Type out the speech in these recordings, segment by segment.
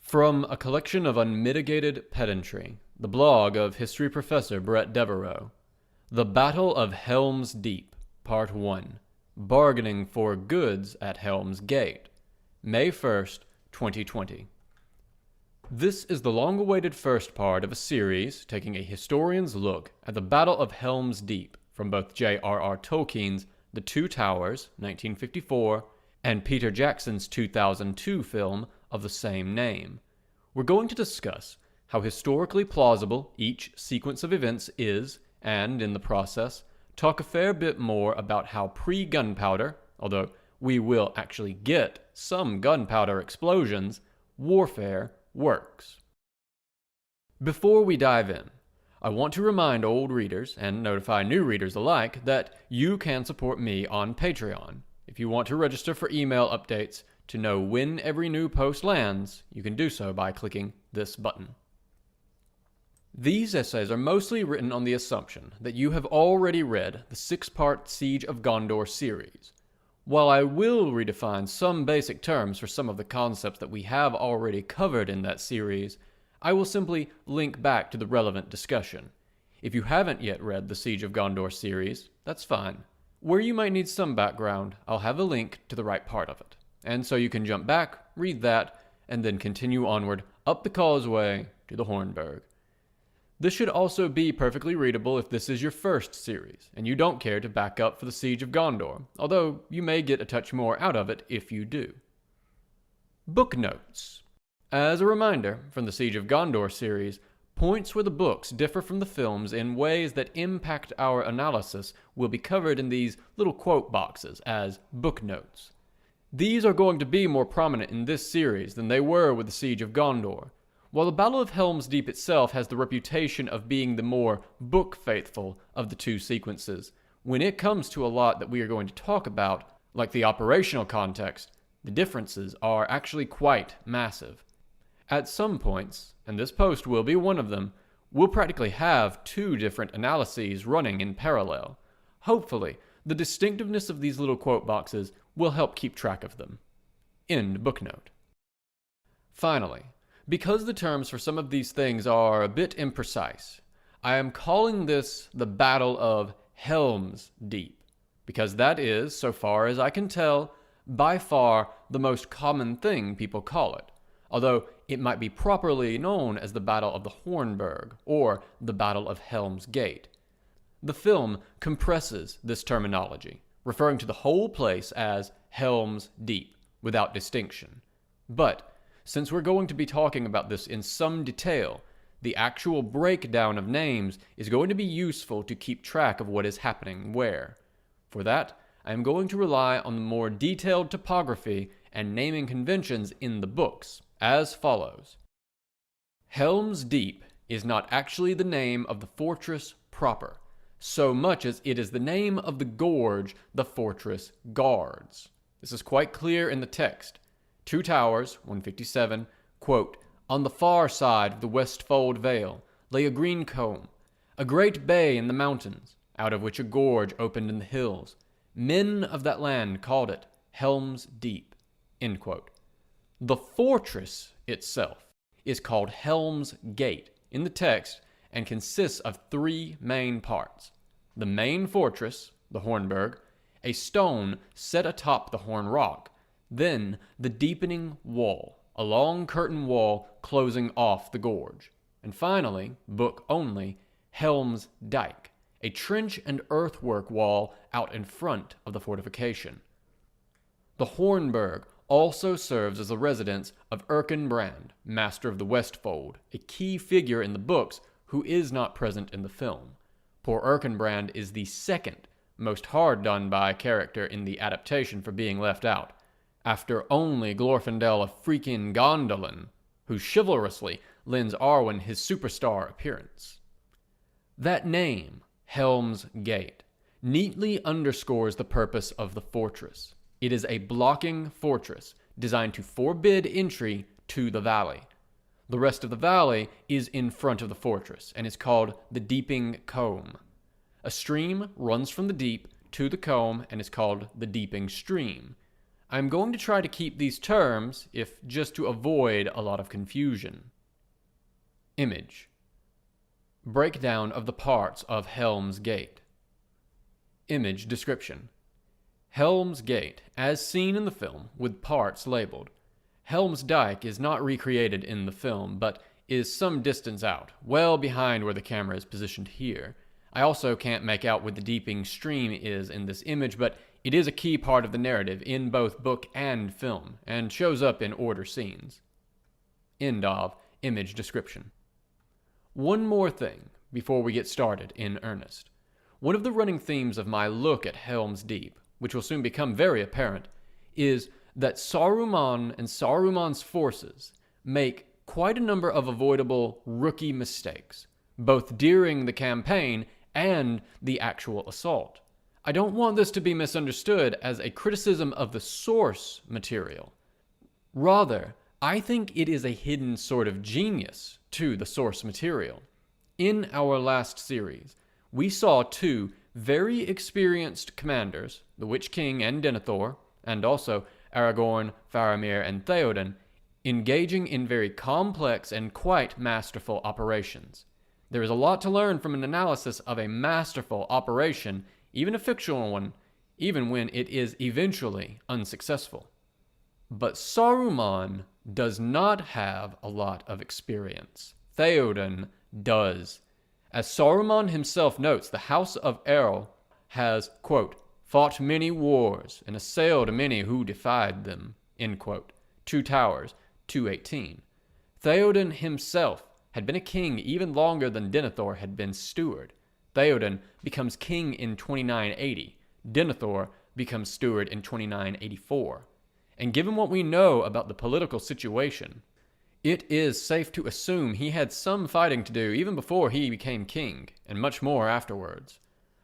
From a collection of Unmitigated Pedantry, the blog of history professor Bret Devereaux, The Battle of Helm's Deep, Part 1, Bargaining for Goods at Helm's Gate, May 1st, 2020. This is the long-awaited first part of a series taking a historian's look at the Battle of Helm's Deep from both J.R.R. Tolkien's The Two Towers, 1954, and Peter Jackson's 2002 film of the same name. We're going to discuss how historically plausible each sequence of events is, and in the process, talk a fair bit more about how pre-gunpowder, although we will actually get some gunpowder explosions, warfare works. Before we dive in, I want to remind old readers and notify new readers alike that you can support me on Patreon. If you want to register for email updates to know when every new post lands, you can do so by clicking this button. These essays are mostly written on the assumption that you have already read the 6-part Siege of Gondor series. While I will redefine some basic terms for some of the concepts that we have already covered in that series, I will simply link back to the relevant discussion. If you haven't yet read the Siege of Gondor series, that's fine. Where you might need some background, I'll have a link to the right part of it. And so you can jump back, read that, and then continue onward up the causeway to the Hornburg. This should also be perfectly readable if this is your first series, and you don't care to back up for the Siege of Gondor, although you may get a touch more out of it if you do. Book notes. As a reminder, from the Siege of Gondor series, points where the books differ from the films in ways that impact our analysis will be covered in these little quote boxes as book notes. These are going to be more prominent in this series than they were with the Siege of Gondor. While the Battle of Helm's Deep itself has the reputation of being the more book-faithful of the two sequences, when it comes to a lot that we are going to talk about, like the operational context, the differences are actually quite massive. At some points, and this post will be one of them, we'll practically have two different analyses running in parallel. Hopefully, the distinctiveness of these little quote boxes will help keep track of them. End booknote. Finally, because the terms for some of these things are a bit imprecise, I am calling this the Battle of Helm's Deep, because that is, so far as I can tell, by far the most common thing people call it, although it might be properly known as the Battle of the Hornburg or the Battle of Helm's Gate. The film compresses this terminology, referring to the whole place as Helm's Deep, without distinction. But since we're going to be talking about this in some detail, the actual breakdown of names is going to be useful to keep track of what is happening where. For that, I am going to rely on the more detailed topography and naming conventions in the books, as follows. Helm's Deep is not actually the name of the fortress proper, so much as it is the name of the gorge the fortress guards. This is quite clear in the text. Two Towers, 157, quote, "On the far side of the Westfold Vale lay a green combe, a great bay in the mountains, out of which a gorge opened in the hills. Men of that land called it Helm's Deep." End quote. The fortress itself is called Helm's Gate in the text and consists of three main parts. The main fortress, the Hornburg, a stone set atop the Horn Rock, then the deepening wall, a long curtain wall closing off the gorge, and finally, book only, Helm's Dyke, a trench and earthwork wall out in front of the fortification. The Hornburg also serves as the residence of Uruk-hai, master of the Westfold, a key figure in the books who is not present in the film. Poor Uruk-hai is the second most hard done by character in the adaptation for being left out, after only Glorfindel of freaking Gondolin, who chivalrously lends Arwen his superstar appearance. That name, Helm's Gate, neatly underscores the purpose of the fortress. It is a blocking fortress designed to forbid entry to the valley. The rest of the valley is in front of the fortress and is called the Deeping Combe. A stream runs from the deep to the combe and is called the Deeping Stream. I'm going to try to keep these terms, if just to avoid a lot of confusion. Image. Breakdown of the parts of Helm's Gate. Image description. Helm's Gate, as seen in the film, with parts labeled. Helm's Dyke is not recreated in the film, but is some distance out, well behind where the camera is positioned here. I also can't make out where the deeping stream is in this image, but it is a key part of the narrative in both book and film, and shows up in order scenes. End of image description. One more thing before we get started in earnest. One of the running themes of my look at Helm's Deep, which will soon become very apparent, is that Saruman and Saruman's forces make quite a number of avoidable rookie mistakes, both during the campaign and the actual assault. I don't want this to be misunderstood as a criticism of the source material. Rather, I think it is a hidden sort of genius to the source material. In our last series, we saw two very experienced commanders, the Witch King and Denethor, and also Aragorn, Faramir, and Theoden, engaging in very complex and quite masterful operations. There is a lot to learn from an analysis of a masterful operation, even a fictional one, even when it is eventually unsuccessful. But Saruman does not have a lot of experience. Theoden does. As Saruman himself notes, the House of Errol has, quote, fought many wars and assailed many who defied them, end quote. 2 Towers, 2:18. Theoden himself had been a king even longer than Denethor had been steward. Theoden becomes king in 2980. Denethor becomes steward in 2984. And given what we know about the political situation, it is safe to assume he had some fighting to do even before he became king, and much more afterwards.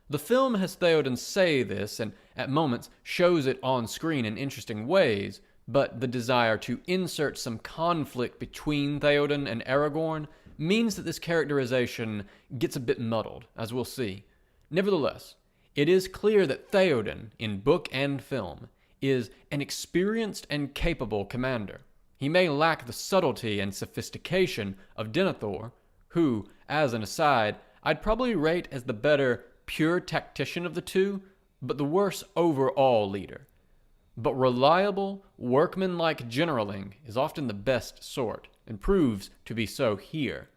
The film has Theoden say this, and at moments shows it on screen in interesting ways, but the desire to insert some conflict between Theoden and Aragorn means that this characterization gets a bit muddled, as we'll see. Nevertheless, it is clear that Theoden, in book and film, is an experienced and capable commander. He may lack the subtlety and sophistication of Denethor, who, as an aside, I'd probably rate as the better pure tactician of the two, but the worse overall leader. But reliable, workmanlike generaling is often the best sort, and proves to be so here.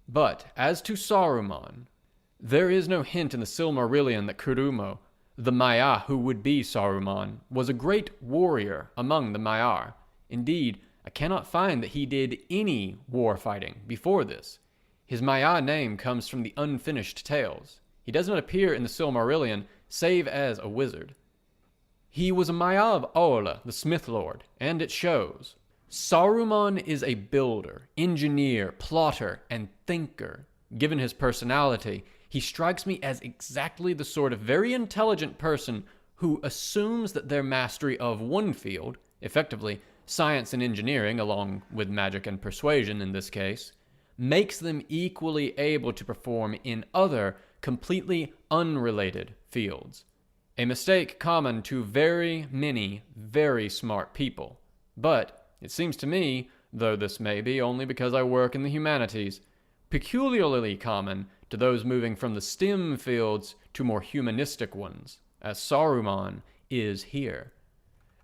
But as to Saruman, there is no hint in the Silmarillion that Kurumo, the Maiar who would be Saruman, was a great warrior among the Maiar. Indeed, I cannot find that he did any war fighting before this. His Maiar name comes from the Unfinished Tales. He does not appear in the Silmarillion save as a wizard. He was a Maiar of Aola, the Smith Lord, and it shows. Saruman is a builder, engineer, plotter, and thinker. Given his personality, he strikes me as exactly the sort of very intelligent person who assumes that their mastery of one field, effectively science and engineering along with magic and persuasion in this case, makes them equally able to perform in other completely unrelated fields. A mistake common to very many very smart people. But it seems to me, though this may be only because I work in the humanities, peculiarly common to those moving from the STEM fields to more humanistic ones, as Saruman is here.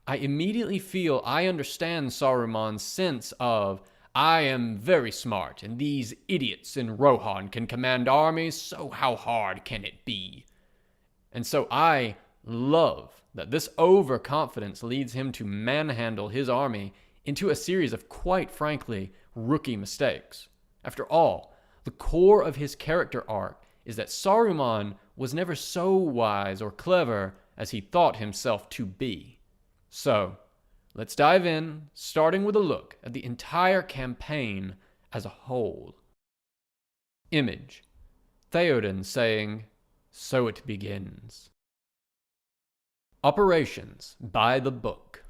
I immediately feel I understand Saruman's sense of, I am very smart, and these idiots in Rohan can command armies, so how hard can it be? And so I love that this overconfidence leads him to manhandle his army into a series of, quite frankly, rookie mistakes. After all, the core of his character arc is that Saruman was never so wise or clever as he thought himself to be. So, let's dive in, starting with a look at the entire campaign as a whole. Image. Theoden saying, "So it begins." Operations by the book.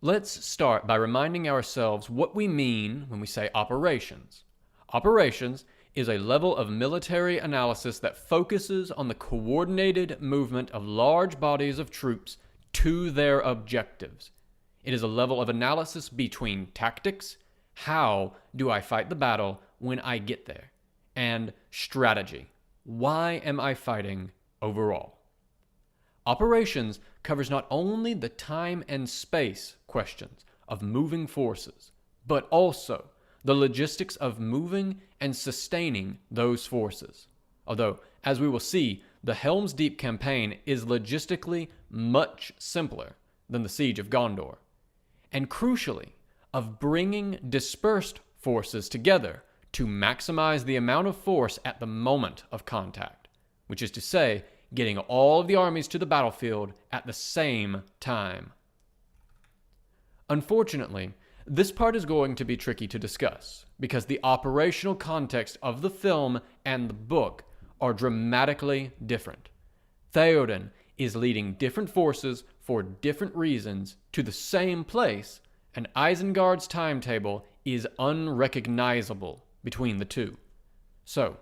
Let's start by reminding ourselves what we mean when we say operations. Operations is a level of military analysis that focuses on the coordinated movement of large bodies of troops to their objectives. It is a level of analysis between tactics, how do I fight the battle when I get there, and strategy, why am I fighting overall. Operations covers not only the time and space questions of moving forces, but also the logistics of moving and sustaining those forces. Although, as we will see, the Helm's Deep campaign is logistically much simpler than the Siege of Gondor, and crucially, of bringing dispersed forces together to maximize the amount of force at the moment of contact, which is to say, getting all of the armies to the battlefield at the same time. Unfortunately, this part is going to be tricky to discuss because the operational context of the film and the book are dramatically different. Theoden is leading different forces for different reasons to the same place, and Isengard's timetable is unrecognizable between the two. So,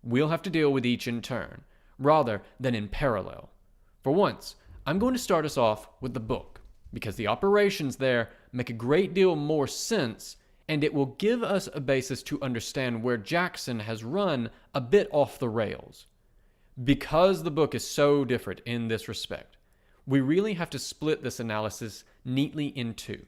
we'll have to deal with each in turn, rather than in parallel. For once, I'm going to start us off with the book, because the operations there make a great deal more sense, and it will give us a basis to understand where Jackson has run a bit off the rails. Because the book is so different in this respect, we really have to split this analysis neatly in two,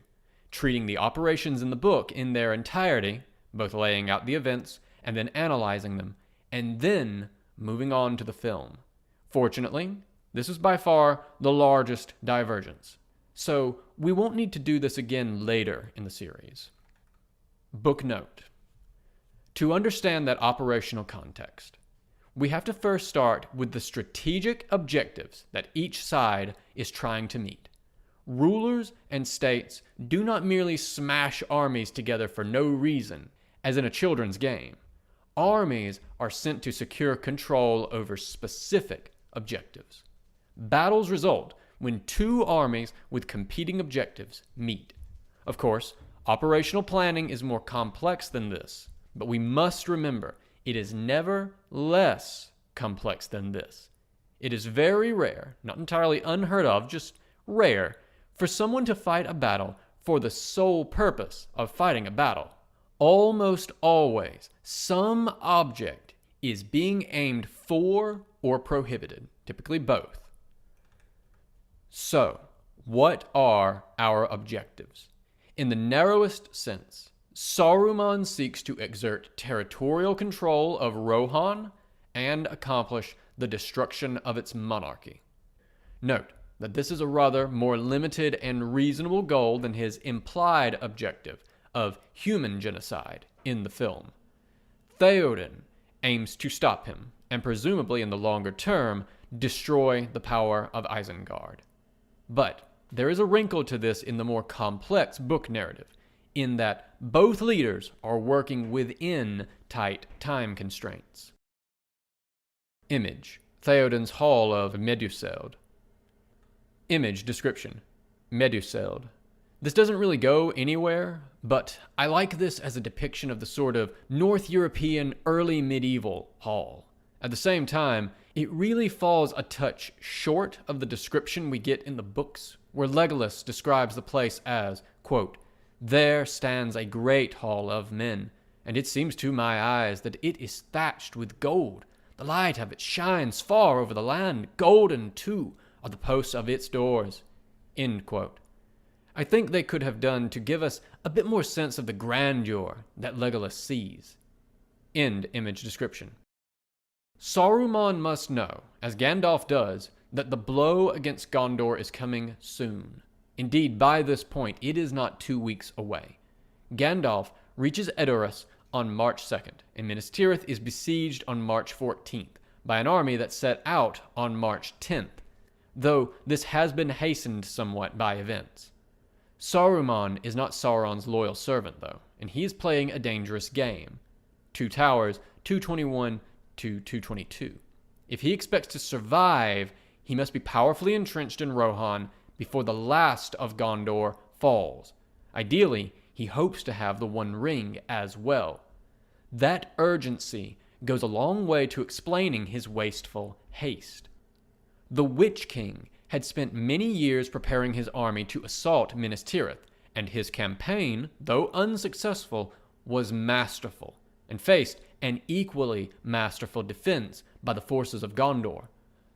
treating the operations in the book in their entirety, both laying out the events and then analyzing them, and then moving on to the film. Fortunately, this is by far the largest divergence, so we won't need to do this again later in the series. Book note. To understand that operational context, we have to first start with the strategic objectives that each side is trying to meet. Rulers and states do not merely smash armies together for no reason, as in a children's game. Armies are sent to secure control over specific objectives. Battles result when two armies with competing objectives meet. Of course, operational planning is more complex than this, but we must remember it is never less complex than this. It is very rare, not entirely unheard of, just rare, for someone to fight a battle for the sole purpose of fighting a battle. Almost always, some object is being aimed for or prohibited, typically both. So, what are our objectives? In the narrowest sense, Saruman seeks to exert territorial control of Rohan and accomplish the destruction of its monarchy. Note that this is a rather more limited and reasonable goal than his implied objective of human genocide in the film. Theoden aims to stop him, and presumably in the longer term, destroy the power of Isengard. But there is a wrinkle to this in the more complex book narrative, in that both leaders are working within tight time constraints. Image: Theoden's Hall of Meduseld. Image description: Meduseld. This doesn't really go anywhere, but I like this as a depiction of the sort of North European early medieval hall. At the same time, it really falls a touch short of the description we get in the books, where Legolas describes the place as, quote, "There stands a great hall of men, and it seems to my eyes that it is thatched with gold. The light of it shines far over the land. Golden, too, are the posts of its doors." End quote. I think they could have done to give us a bit more sense of the grandeur that Legolas sees. End image description. Saruman must know, as Gandalf does, that the blow against Gondor is coming soon. Indeed, by this point, it is not 2 weeks away. Gandalf reaches Edoras on March 2nd, and Minas Tirith is besieged on March 14th by an army that set out on March 10th, though this has been hastened somewhat by events. Saruman is not Sauron's loyal servant, though, and he is playing a dangerous game. Two Towers, 221 to 222. If he expects to survive, he must be powerfully entrenched in Rohan before the last of Gondor falls. Ideally, he hopes to have the One Ring as well. That urgency goes a long way to explaining his wasteful haste. The Witch King had spent many years preparing his army to assault Minas Tirith, and his campaign, though unsuccessful, was masterful, and faced an equally masterful defense by the forces of Gondor.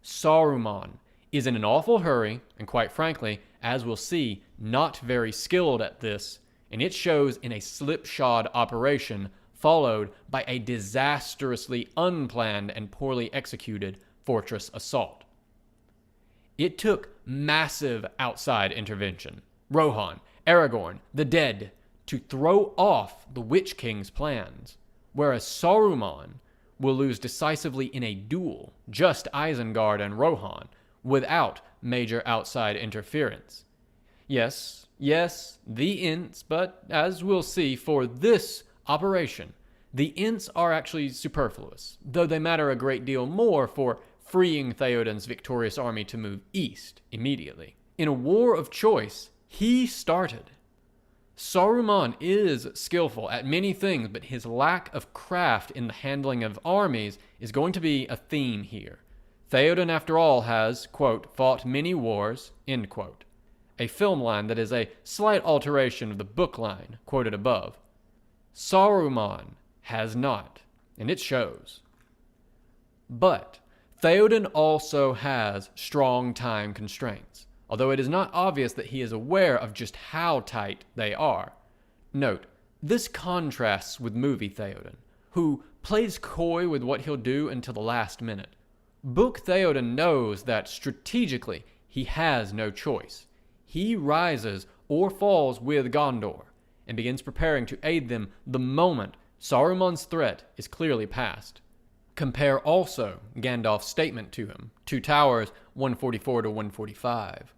Saruman is in an awful hurry, and quite frankly, as we'll see, not very skilled at this, and it shows in a slipshod operation followed by a disastrously unplanned and poorly executed fortress assault. It took massive outside intervention, Rohan, Aragorn, the dead, to throw off the Witch King's plans, whereas Saruman will lose decisively in a duel, just Isengard and Rohan, without major outside interference. Yes, the Ents, but as we'll see for this operation, the Ents are actually superfluous, though they matter a great deal more for freeing Theoden's victorious army to move east immediately. In a war of choice, he started. Saruman is skillful at many things, but his lack of craft in the handling of armies is going to be a theme here. Theoden, after all, has, quote, fought many wars, end quote. A film line that is a slight alteration of the book line quoted above. Saruman has not, and it shows. But Theoden also has strong time constraints, although it is not obvious that he is aware of just how tight they are. Note, this contrasts with movie Theoden, who plays coy with what he'll do until the last minute. Book Theoden knows that strategically he has no choice. He rises or falls with Gondor, and begins preparing to aid them the moment Saruman's threat is clearly past. Compare also Gandalf's statement to him, 2 Towers 144 to 145.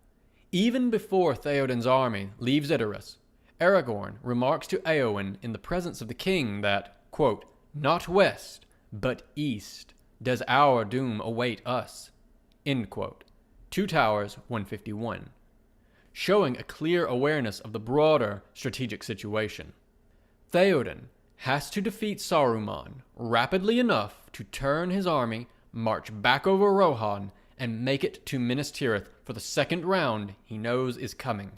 Even before Theoden's army leaves Edoras, Aragorn remarks to Éowyn in the presence of the king that, quote, not west, but east, does our doom await us, end quote. 2 Towers 151. Showing a clear awareness of the broader strategic situation. Theoden has to defeat Saruman rapidly enough to turn his army, march back over Rohan, and make it to Minas Tirith for the second round he knows is coming.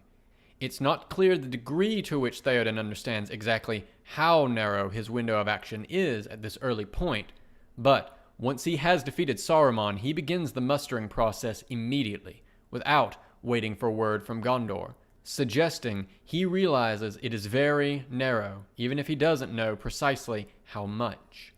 It's not clear the degree to which Theoden understands exactly how narrow his window of action is at this early point, but once he has defeated Saruman, he begins the mustering process immediately, without waiting for word from Gondor, suggesting he realizes it is very narrow, even if he doesn't know precisely how much.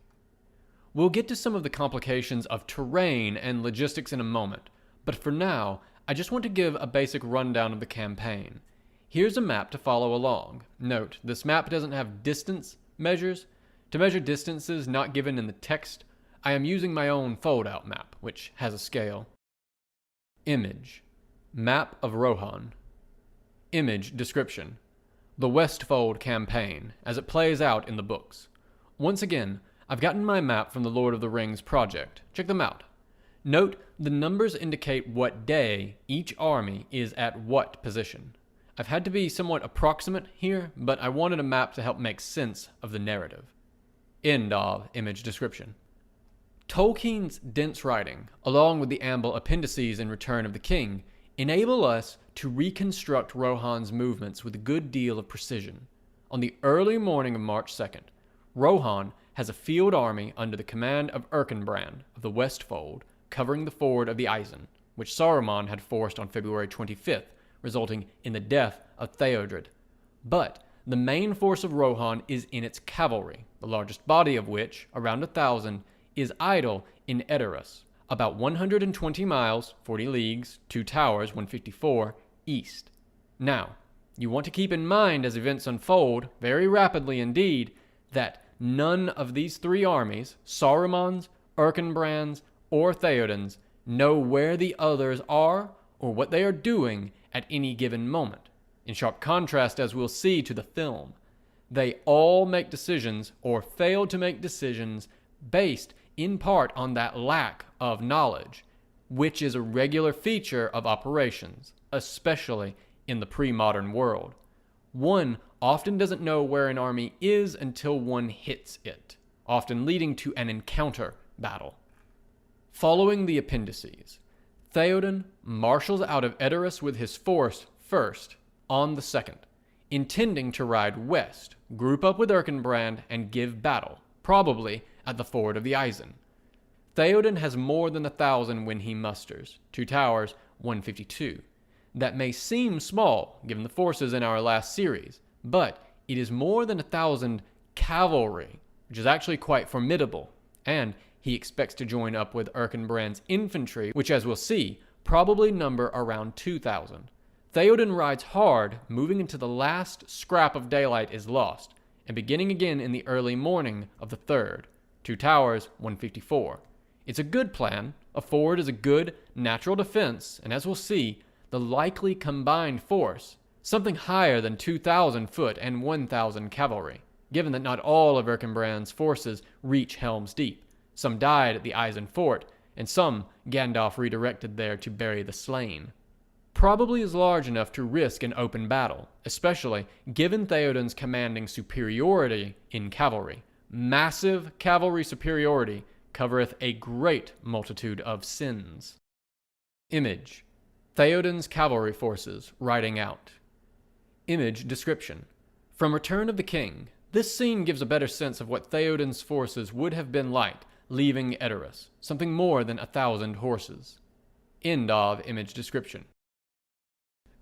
We'll get to some of the complications of terrain and logistics in a moment, but for now, I just want to give a basic rundown of the campaign. Here's a map to follow along. Note, this map doesn't have distance measures. To measure distances not given in the text, I am using my own fold-out map, which has a scale. Image. Map of Rohan. Image description. The Westfold campaign, as it plays out in the books. Once again, I've gotten my map from the Lord of the Rings project. Check them out. Note, the numbers indicate what day each army is at what position. I've had to be somewhat approximate here, but I wanted a map to help make sense of the narrative. End of image description. Tolkien's dense writing, along with the ample appendices in Return of the King, enable us to reconstruct Rohan's movements with a good deal of precision. On the early morning of March 2nd, Rohan has a field army under the command of Erkenbrand of the Westfold covering the ford of the Isen, which Saruman had forced on February 25th, resulting in the death of Theodred. But the main force of Rohan is in its cavalry, the largest body of which, around 1,000, is idle in Edoras, about 120 miles, 40 leagues, 2 Towers, 154, east. Now, you want to keep in mind as events unfold, very rapidly indeed, that none of these 3 armies, Saruman's, Erkenbrand's, or Theoden's, know where the others are or what they are doing at any given moment. In sharp contrast, as we'll see, to the film, they all make decisions or fail to make decisions based in part on that lack of knowledge, which is a regular feature of operations, especially in the pre-modern world. One often doesn't know where an army is until one hits it, often leading to an encounter battle. Following the appendices, Theoden marshals out of Edoras with his force first on the 2nd, intending to ride west, group up with Erkenbrand, and give battle, probably at the ford of the Isen. Theoden has more than 1,000 when he musters, 2 towers, 152. That may seem small, given the forces in our last series, but it is more than 1,000 cavalry, which is actually quite formidable, and he expects to join up with Erkenbrand's infantry, which, as we'll see, probably number around 2,000. Theoden rides hard, moving until the last scrap of daylight is lost, and beginning again in the early morning of the 3rd, 2 towers, 154. It's a good plan. A ford is a good natural defense, and as we'll see, the likely combined force, something higher than 2,000 foot and 1,000 cavalry, given that not all of Erkenbrand's forces reach Helm's Deep. Some died at the Isen fort, and some Gandalf redirected there to bury the slain. Probably is large enough to risk an open battle, especially given Theoden's commanding superiority in cavalry. Massive cavalry superiority covereth a great multitude of sins. Image: Theoden's cavalry forces riding out. Image description: From Return of the King, this scene gives a better sense of what Theoden's forces would have been like leaving Edoras, something more than 1,000 horses. End of image description.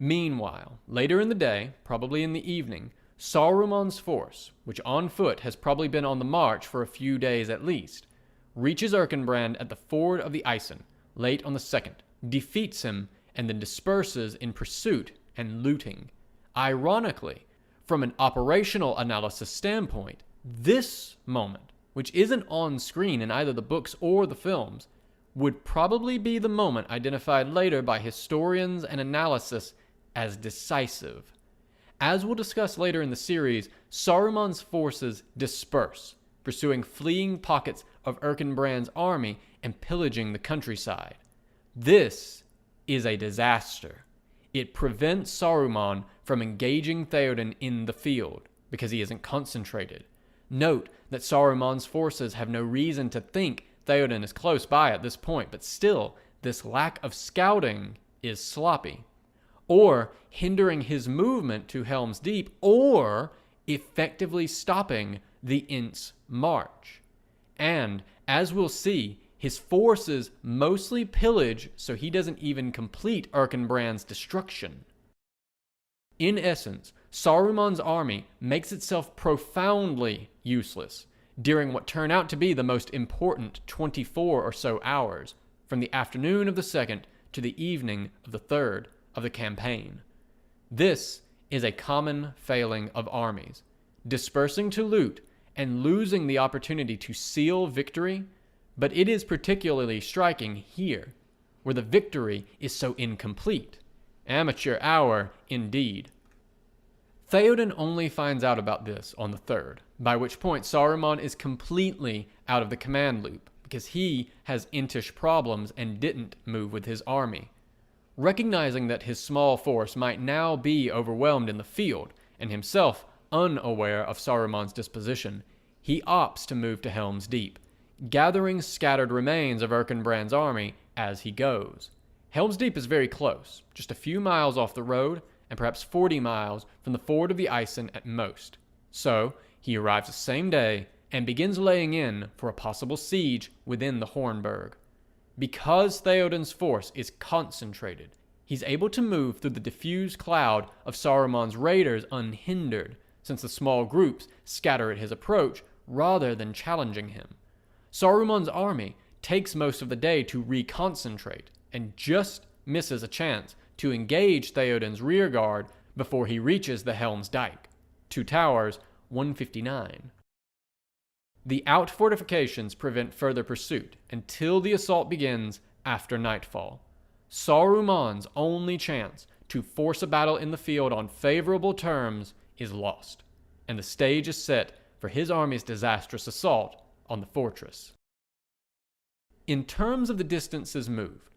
Meanwhile, later in the day, probably in the evening, Saruman's force, which on foot has probably been on the march for a few days at least, reaches Erkenbrand at the ford of the Isen, late on the 2nd, defeats him, and then disperses in pursuit and looting. Ironically, from an operational analysis standpoint, this moment, which isn't on screen in either the books or the films, would probably be the moment identified later by historians and analysis as decisive. As we'll discuss later in the series, Saruman's forces disperse, pursuing fleeing pockets of Erkenbrand's army and pillaging the countryside. This is a disaster. It prevents Saruman from engaging Theoden in the field, because he isn't concentrated. Note that Saruman's forces have no reason to think Theoden is close by at this point, but still, this lack of scouting is sloppy, or hindering his movement to Helm's Deep, or effectively stopping the Ent's march. And, as we'll see, his forces mostly pillage so he doesn't even complete Erkenbrand's destruction. In essence, Saruman's army makes itself profoundly useless during what turn out to be the most important 24 or so hours, from the afternoon of the 2nd to the evening of the 3rd of the campaign. This is a common failing of armies, dispersing to loot and losing the opportunity to seal victory, but it is particularly striking here, where the victory is so incomplete. Amateur hour indeed. Theoden only finds out about this on the 3rd, by which point Saruman is completely out of the command loop, because he has Entish problems and didn't move with his army. Recognizing that his small force might now be overwhelmed in the field, and himself unaware of Saruman's disposition, he opts to move to Helm's Deep, gathering scattered remains of Erkenbrand's army as he goes. Helm's Deep is very close, just a few miles off the road, and perhaps 40 miles from the ford of the Isen at most. So, he arrives the same day and begins laying in for a possible siege within the Hornburg. Because Theoden's force is concentrated, he's able to move through the diffused cloud of Saruman's raiders unhindered, since the small groups scatter at his approach rather than challenging him. Saruman's army takes most of the day to reconcentrate, and just misses a chance to engage Theoden's rearguard before he reaches the Helm's Dyke. 2 towers, 159. The out fortifications prevent further pursuit until the assault begins after nightfall. Saruman's only chance to force a battle in the field on favorable terms is lost, and the stage is set for his army's disastrous assault on the fortress. In terms of the distances moved,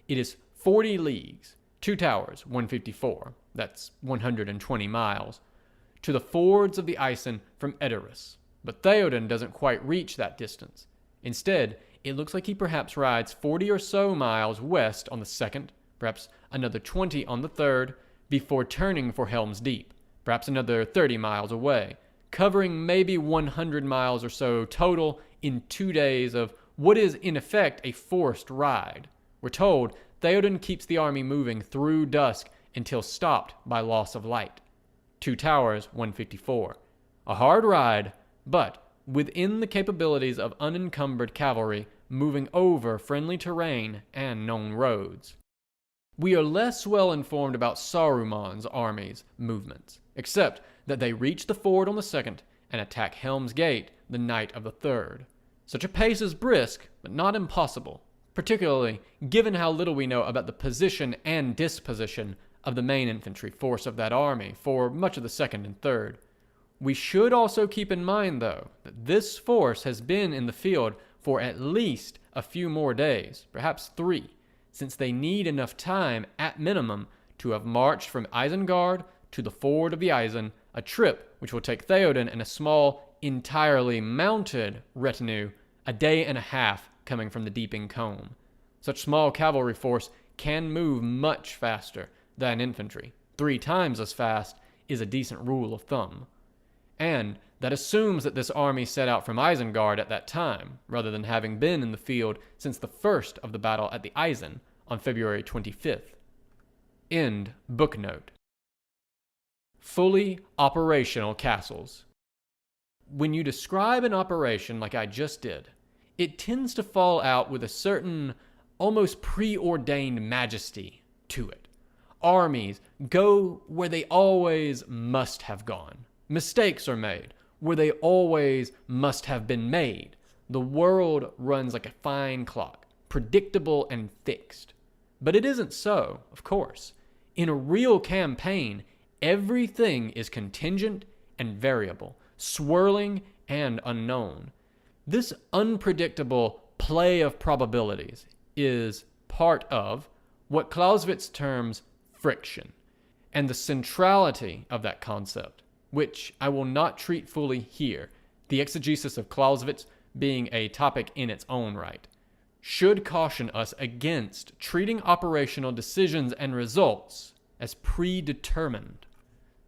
it is 40 leagues, 2 towers, 154, that's 120 miles, to the fords of the Isen from Edoras. But Theoden doesn't quite reach that distance. Instead, it looks like he perhaps rides 40 or so miles west on the 2nd, perhaps another 20 on the 3rd, before turning for Helm's Deep, perhaps another 30 miles away, covering maybe 100 miles or so total in 2 days of what is in effect a forced ride. We're told Theoden keeps the army moving through dusk until stopped by loss of light. Two Towers, 154. A hard ride, but within the capabilities of unencumbered cavalry moving over friendly terrain and known roads. We are less well informed about Saruman's army's movements, except that they reach the ford on the 2nd and attack Helm's Gate the night of the 3rd. Such a pace is brisk, but not impossible, particularly given how little we know about the position and disposition of the main infantry force of that army for much of the 2nd and 3rd. We should also keep in mind, though, that this force has been in the field for at least a few more days, perhaps 3, since they need enough time, at minimum, to have marched from Isengard to the ford of the Isen, a trip which will take Theoden and a small, entirely mounted retinue a day and a half coming from the Deeping Combe. Such small cavalry force can move much faster than infantry. 3 times as fast is a decent rule of thumb. And that assumes that this army set out from Isengard at that time, rather than having been in the field since the first of the battle at the Isen on February 25th. End booknote. Fully operational castles. When you describe an operation like I just did, it tends to fall out with a certain, almost preordained majesty to it. Armies go where they always must have gone. Mistakes are made where they always must have been made. The world runs like a fine clock, predictable and fixed. But it isn't so, of course. In a real campaign, everything is contingent and variable, swirling and unknown. This unpredictable play of probabilities is part of what Clausewitz terms friction, and the centrality of that concept, which I will not treat fully here, the exegesis of Clausewitz being a topic in its own right, should caution us against treating operational decisions and results as predetermined.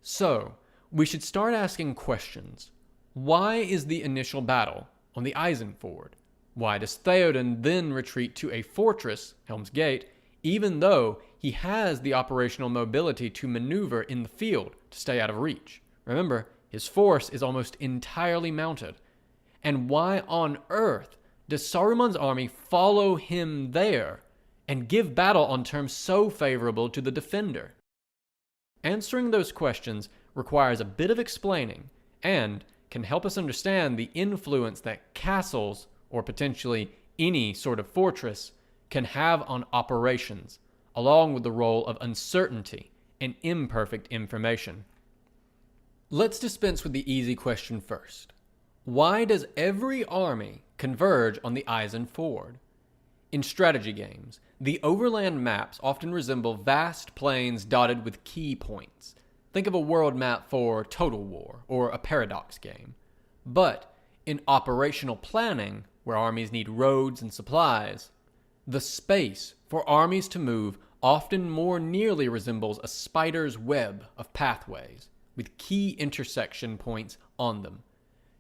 So, we should start asking questions. Why is the initial battle on the Isen Ford? Why does Theoden then retreat to a fortress, Helm's Gate, even though he has the operational mobility to maneuver in the field to stay out of reach? Remember, his force is almost entirely mounted. And why on earth does Saruman's army follow him there and give battle on terms so favorable to the defender? Answering those questions requires a bit of explaining and can help us understand the influence that castles, or potentially any sort of fortress, can have on operations, along with the role of uncertainty and imperfect information. Let's dispense with the easy question first. Why does every army converge on the Isen Ford? In strategy games, the overland maps often resemble vast plains dotted with key points. Think of a world map for Total War or a Paradox game. But in operational planning, where armies need roads and supplies, the space for armies to move often more nearly resembles a spider's web of pathways, with key intersection points on them.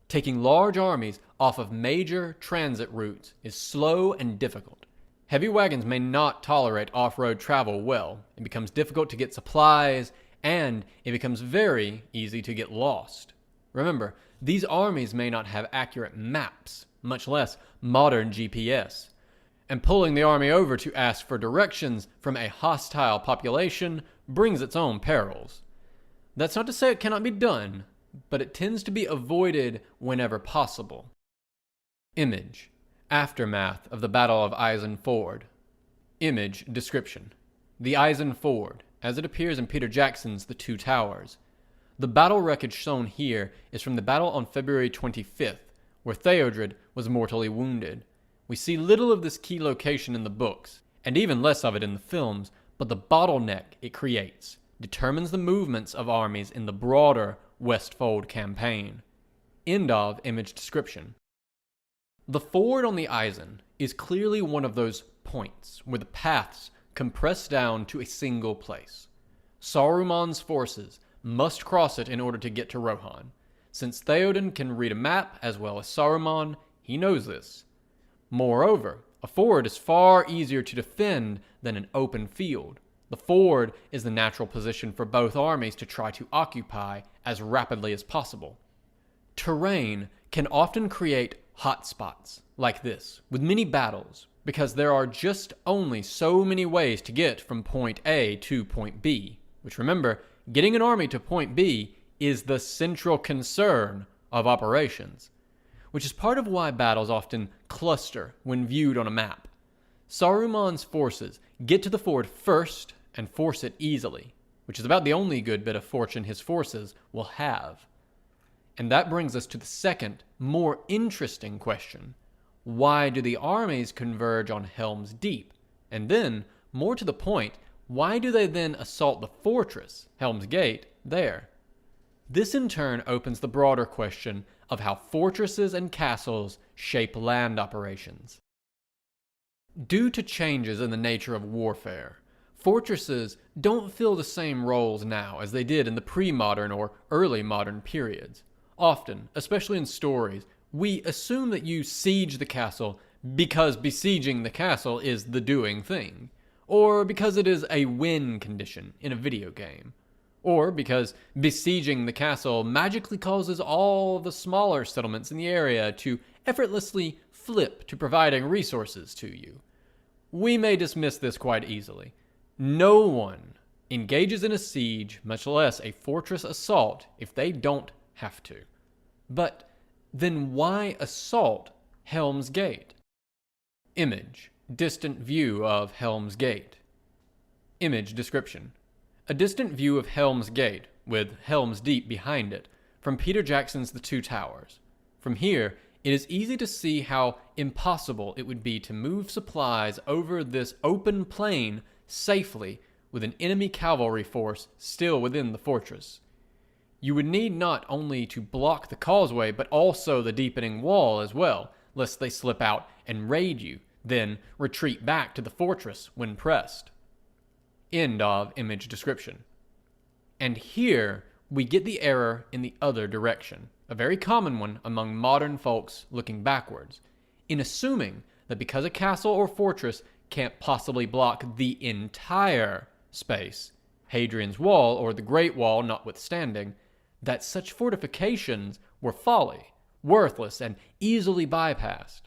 Taking large armies off of major transit routes is slow and difficult. Heavy wagons may not tolerate off-road travel well. It becomes difficult to get supplies, and it becomes very easy to get lost. Remember, these armies may not have accurate maps, much less modern GPS. And pulling the army over to ask for directions from a hostile population brings its own perils. That's not to say it cannot be done, but it tends to be avoided whenever possible. Image. Aftermath of the Battle of Isen Ford. Image description. The Isen Ford, as it appears in Peter Jackson's The Two Towers. The battle wreckage shown here is from the battle on February 25th, where Theodred was mortally wounded. We see little of this key location in the books, and even less of it in the films, but the bottleneck it creates determines the movements of armies in the broader Westfold campaign. End of image description. The ford on the Isen is clearly one of those points where the paths compress down to a single place. Saruman's forces must cross it in order to get to Rohan. Since Theoden can read a map as well as Saruman, he knows this. Moreover, a ford is far easier to defend than an open field. The ford is the natural position for both armies to try to occupy as rapidly as possible. Terrain can often create hotspots like this, with many battles, because there are just only so many ways to get from point A to point B, which remember, getting an army to point B is the central concern of operations, which is part of why battles often cluster when viewed on a map. Saruman's forces get to the ford first and force it easily, which is about the only good bit of fortune his forces will have. And that brings us to the second, more interesting question. Why do the armies converge on Helm's Deep? And then, more to the point, why do they then assault the fortress, Helm's Gate, there? This in turn opens the broader question of how fortresses and castles shape land operations. Due to changes in the nature of warfare, fortresses don't fill the same roles now as they did in the pre-modern or early modern periods. Often, especially in stories, we assume that you siege the castle because besieging the castle is the doing thing, or because it is a win condition in a video game, or because besieging the castle magically causes all the smaller settlements in the area to effortlessly flip to providing resources to you. We may dismiss this quite easily. No one engages in a siege, much less a fortress assault, if they don't have to. But then why assault Helm's Gate? Image, distant view of Helm's Gate. Image description. A distant view of Helm's Gate, with Helm's Deep behind it, from Peter Jackson's The Two Towers. From here, it is easy to see how impossible it would be to move supplies over this open plain safely with an enemy cavalry force still within the fortress. You would need not only to block the causeway, but also the deepening wall as well, lest they slip out and raid you, then retreat back to the fortress when pressed. End of image description. And here we get the error in the other direction, a very common one among modern folks looking backwards, in assuming that because a castle or fortress can't possibly block the entire space, Hadrian's Wall or the Great Wall notwithstanding, that such fortifications were folly, worthless, and easily bypassed.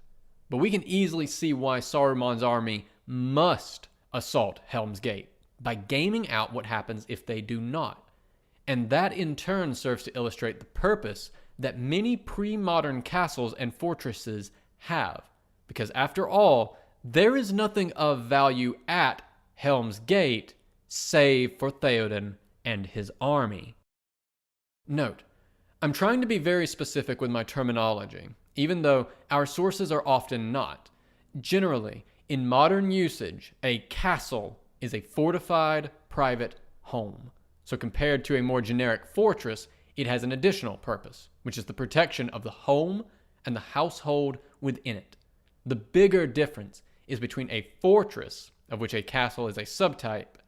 But we can easily see why Saruman's army must assault Helm's Gate, by gaming out what happens if they do not. And that in turn serves to illustrate the purpose that many pre-modern castles and fortresses have. Because after all, there is nothing of value at Helm's Gate save for Theoden and his army. Note, I'm trying to be very specific with my terminology, even though our sources are often not. Generally, in modern usage, a castle is a fortified private home. So compared to a more generic fortress, it has an additional purpose, which is the protection of the home and the household within it. The bigger difference is between a fortress, of which a castle is a subtype,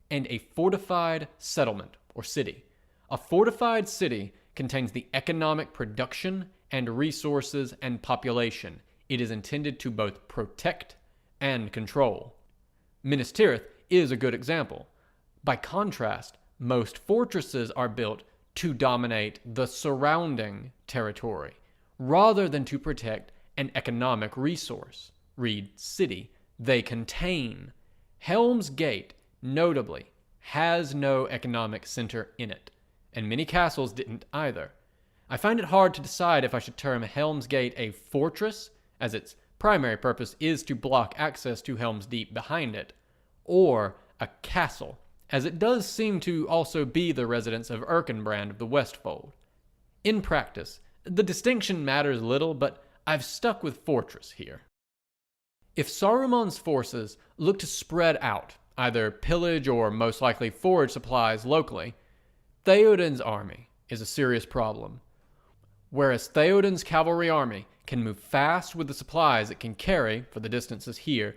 and a fortified settlement or city. A fortified city contains the economic production and resources and population it is intended to both protect and control. Minas Tirith is a good example. By contrast, most fortresses are built to dominate the surrounding territory, rather than to protect an economic resource, read city, they contain. Helm's Gate, notably, has no economic center in it, and many castles didn't either. I find it hard to decide if I should term Helm's Gate a fortress, as its primary purpose is to block access to Helm's Deep behind it, or a castle, as it does seem to also be the residence of Erkenbrand of the Westfold. In practice, the distinction matters little, but I've stuck with fortress here. If Saruman's forces look to spread out, either pillage or most likely forage supplies locally, Theoden's army is a serious problem. Whereas Theoden's cavalry army can move fast with the supplies it can carry for the distances here,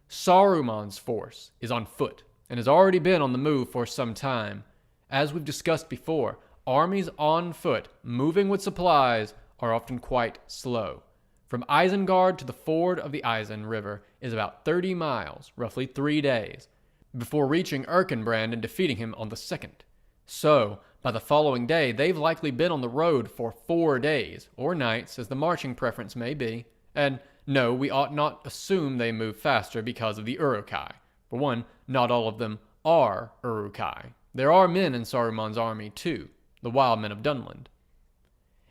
Saruman's force is on foot and has already been on the move for some time. As we've discussed before, armies on foot moving with supplies are often quite slow. From Isengard to the ford of the Isen River is about 30 miles, roughly 3 days, before reaching Erkenbrand and defeating him on the second. So, by the following day, they've likely been on the road for 4 days, or nights, as the marching preference may be. And no, we ought not assume they move faster because of the Uruk-hai. For one, not all of them are Uruk-hai. There are men in Saruman's army too, the wild men of Dunland.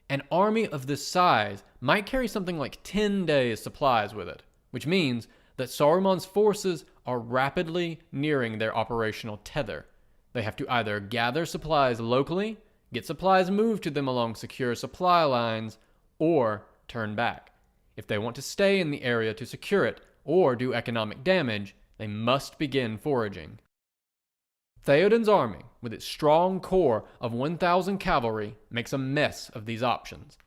An army of this size might carry something like 10 days' supplies with it, which means that Saruman's forces are rapidly nearing their operational tether. They have to either gather supplies locally, get supplies moved to them along secure supply lines, or turn back. If they want to stay in the area to secure it or do economic damage, they must begin foraging. Theoden's army, with its strong core of 1,000 cavalry, makes a mess of these options.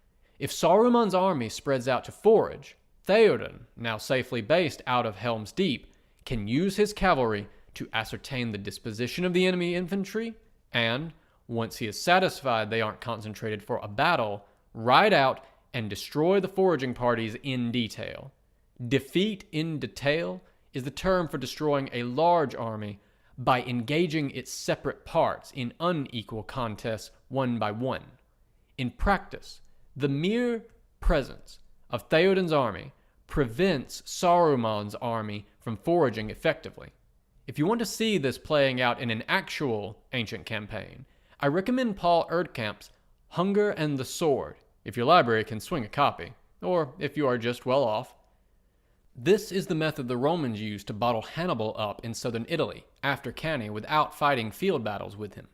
If Saruman's army spreads out to forage, Theoden, now safely based out of Helm's Deep, can use his cavalry to ascertain the disposition of the enemy infantry, and, once he is satisfied they aren't concentrated for a battle, ride out and destroy the foraging parties in detail. Defeat in detail is the term for destroying a large army by engaging its separate parts in unequal contests one by one. In practice, the mere presence of Theoden's army prevents Saruman's army from foraging effectively. If you want to see this playing out in an actual ancient campaign, I recommend Paul Erdkamp's Hunger and the Sword, if your library can swing a copy, or if you are just well off. This is the method the Romans used to bottle Hannibal up in southern Italy after Cannae without fighting field battles with him.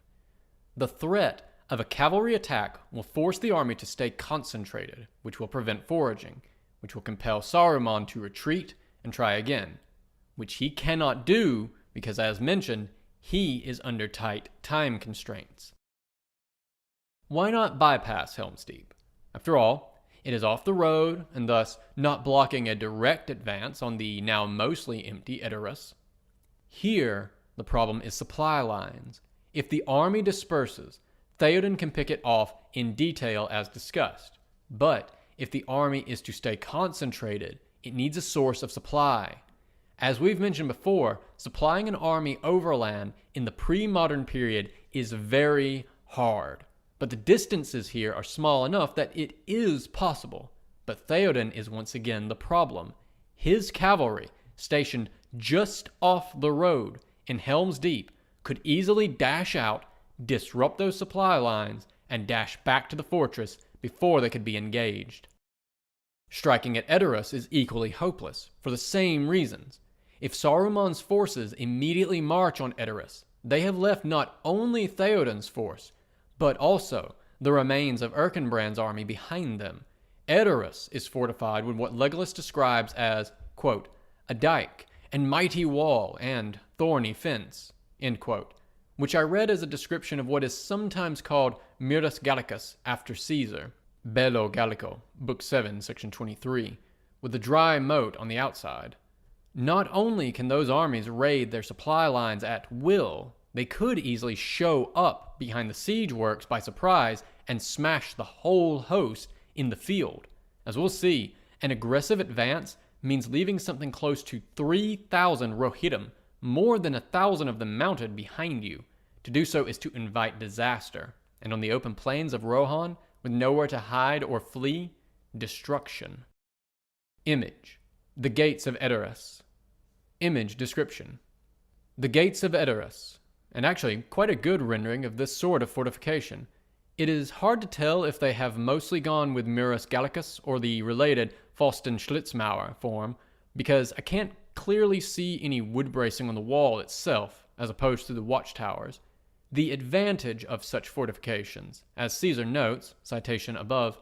The threat of a cavalry attack will force the army to stay concentrated, which will prevent foraging, which will compel Saruman to retreat and try again, which he cannot do because, as mentioned, he is under tight time constraints. Why not bypass Helm's Deep? After all, it is off the road and thus not blocking a direct advance on the now mostly empty Edoras. Here, the problem is supply lines. If the army disperses, Theoden can pick it off in detail as discussed. But if the army is to stay concentrated, it needs a source of supply. As we've mentioned before, supplying an army overland in the pre-modern period is very hard. But the distances here are small enough that it is possible. But Theoden is once again the problem. His cavalry, stationed just off the road in Helm's Deep, could easily dash out, disrupt those supply lines, and dash back to the fortress before they could be engaged. Striking at Edoras is equally hopeless, for the same reasons. If Saruman's forces immediately march on Edoras, they have left not only Theoden's force, but also the remains of Erkenbrand's army behind them. Edoras is fortified with what Legolas describes as, quote, a dike and mighty wall and thorny fence, end quote, which I read as a description of what is sometimes called Murus Gallicus after Caesar, Bello Gallico, Book 7, Section 23, with a dry moat on the outside. Not only can those armies raid their supply lines at will, they could easily show up behind the siege works by surprise and smash the whole host in the field. As we'll see, an aggressive advance means leaving something close to 3,000 Rohirrim, more than 1,000 of them mounted, behind you. To do so is to invite disaster, and on the open plains of Rohan, with nowhere to hide or flee, destruction. Image: the gates of Edoras. Image description: the gates of Edoras, and actually quite a good rendering of this sort of fortification. It is hard to tell if they have mostly gone with Murus Gallicus or the related Pfosten-Schlitzmauer form, because I can't clearly see any wood bracing on the wall itself, as opposed to the watchtowers. The advantage of such fortifications, as Caesar notes, citation above,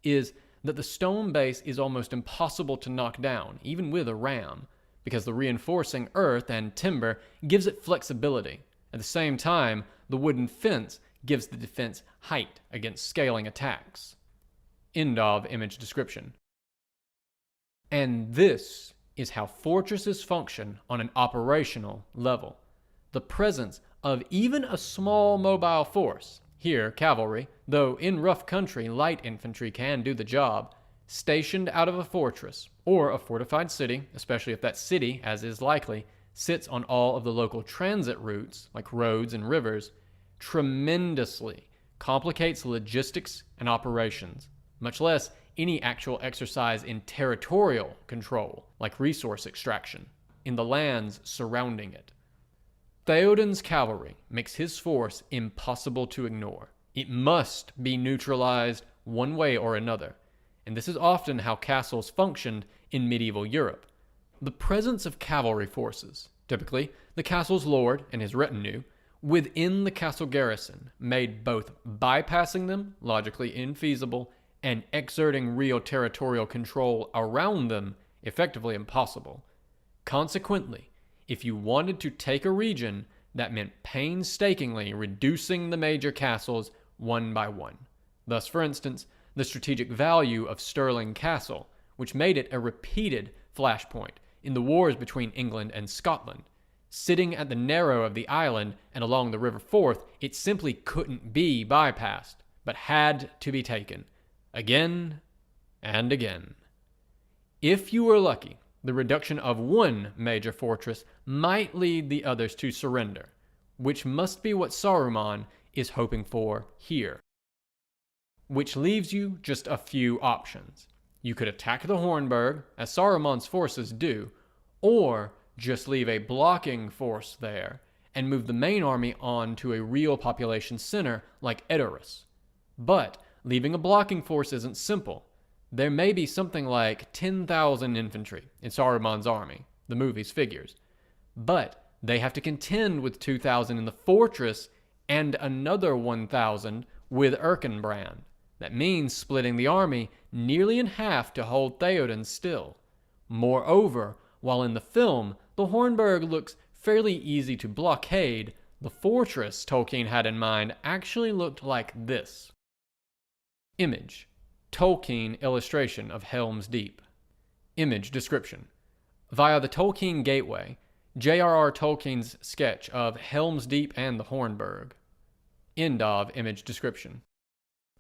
is that the stone base is almost impossible to knock down, even with a ram, because the reinforcing earth and timber gives it flexibility. At the same time, the wooden fence gives the defense height against scaling attacks. End of image description. And this is how fortresses function on an operational level. The presence of even a small mobile force, here cavalry, though in rough country light infantry can do the job, stationed out of a fortress or a fortified city, especially if that city, as is likely, sits on all of the local transit routes, like roads and rivers, tremendously complicates logistics and operations, much less any actual exercise in territorial control, like resource extraction, in the lands surrounding it. Theoden's cavalry makes his force impossible to ignore. It must be neutralized one way or another, and this is often how castles functioned in medieval Europe. The presence of cavalry forces, typically the castle's lord and his retinue, within the castle garrison made both bypassing them logically infeasible and exerting real territorial control around them effectively impossible. Consequently, if you wanted to take a region, that meant painstakingly reducing the major castles one by one. Thus, for instance, the strategic value of Stirling Castle, which made it a repeated flashpoint in the wars between England and Scotland. Sitting at the narrow of the island and along the River Forth, it simply couldn't be bypassed, but had to be taken, again and again. If you were lucky, the reduction of one major fortress might lead the others to surrender, which must be what Saruman is hoping for here. Which leaves you just a few options. You could attack the Hornburg, as Saruman's forces do, or just leave a blocking force there and move the main army on to a real population center like Edoras. But leaving a blocking force isn't simple. There may be something like 10,000 infantry in Saruman's army, the movie's figures, but they have to contend with 2,000 in the fortress and another 1,000 with Erkenbrand. That means splitting the army nearly in half to hold Theoden still. Moreover, while in the film the Hornburg looks fairly easy to blockade, the fortress Tolkien had in mind actually looked like this. Image. Tolkien illustration of Helm's Deep. Image description. Via the Tolkien Gateway, J.R.R. Tolkien's sketch of Helm's Deep and the Hornburg. End of image description.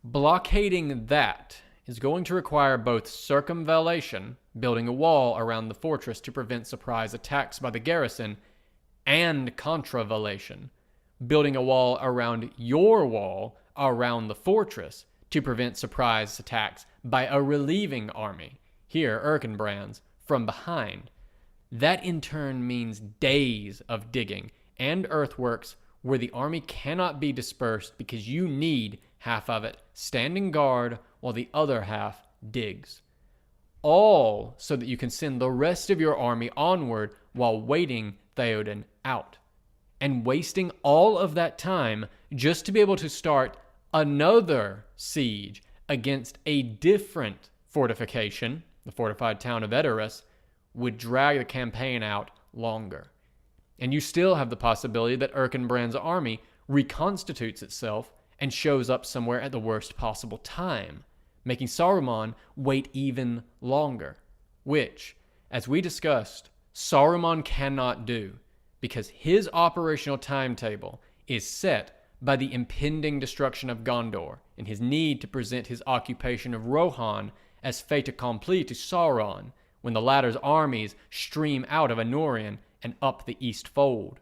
Blockading that is going to require both circumvallation, building a wall around the fortress to prevent surprise attacks by the garrison, and contravallation, building a wall around your wall around the fortress to prevent surprise attacks by a relieving army, here Erkenbrand's, from behind. That in turn means days of digging and earthworks where the army cannot be dispersed because you need half of it standing guard while the other half digs. All so that you can send the rest of your army onward while waiting Theoden out. And wasting all of that time just to be able to start another siege against a different fortification, the fortified town of Edoras, would drag the campaign out longer. And you still have the possibility that Erkenbrand's army reconstitutes itself and shows up somewhere at the worst possible time, making Saruman wait even longer, which, as we discussed, Saruman cannot do because his operational timetable is set by the impending destruction of Gondor and his need to present his occupation of Rohan as fait accompli to Sauron when the latter's armies stream out of Anurian and up the East Fold.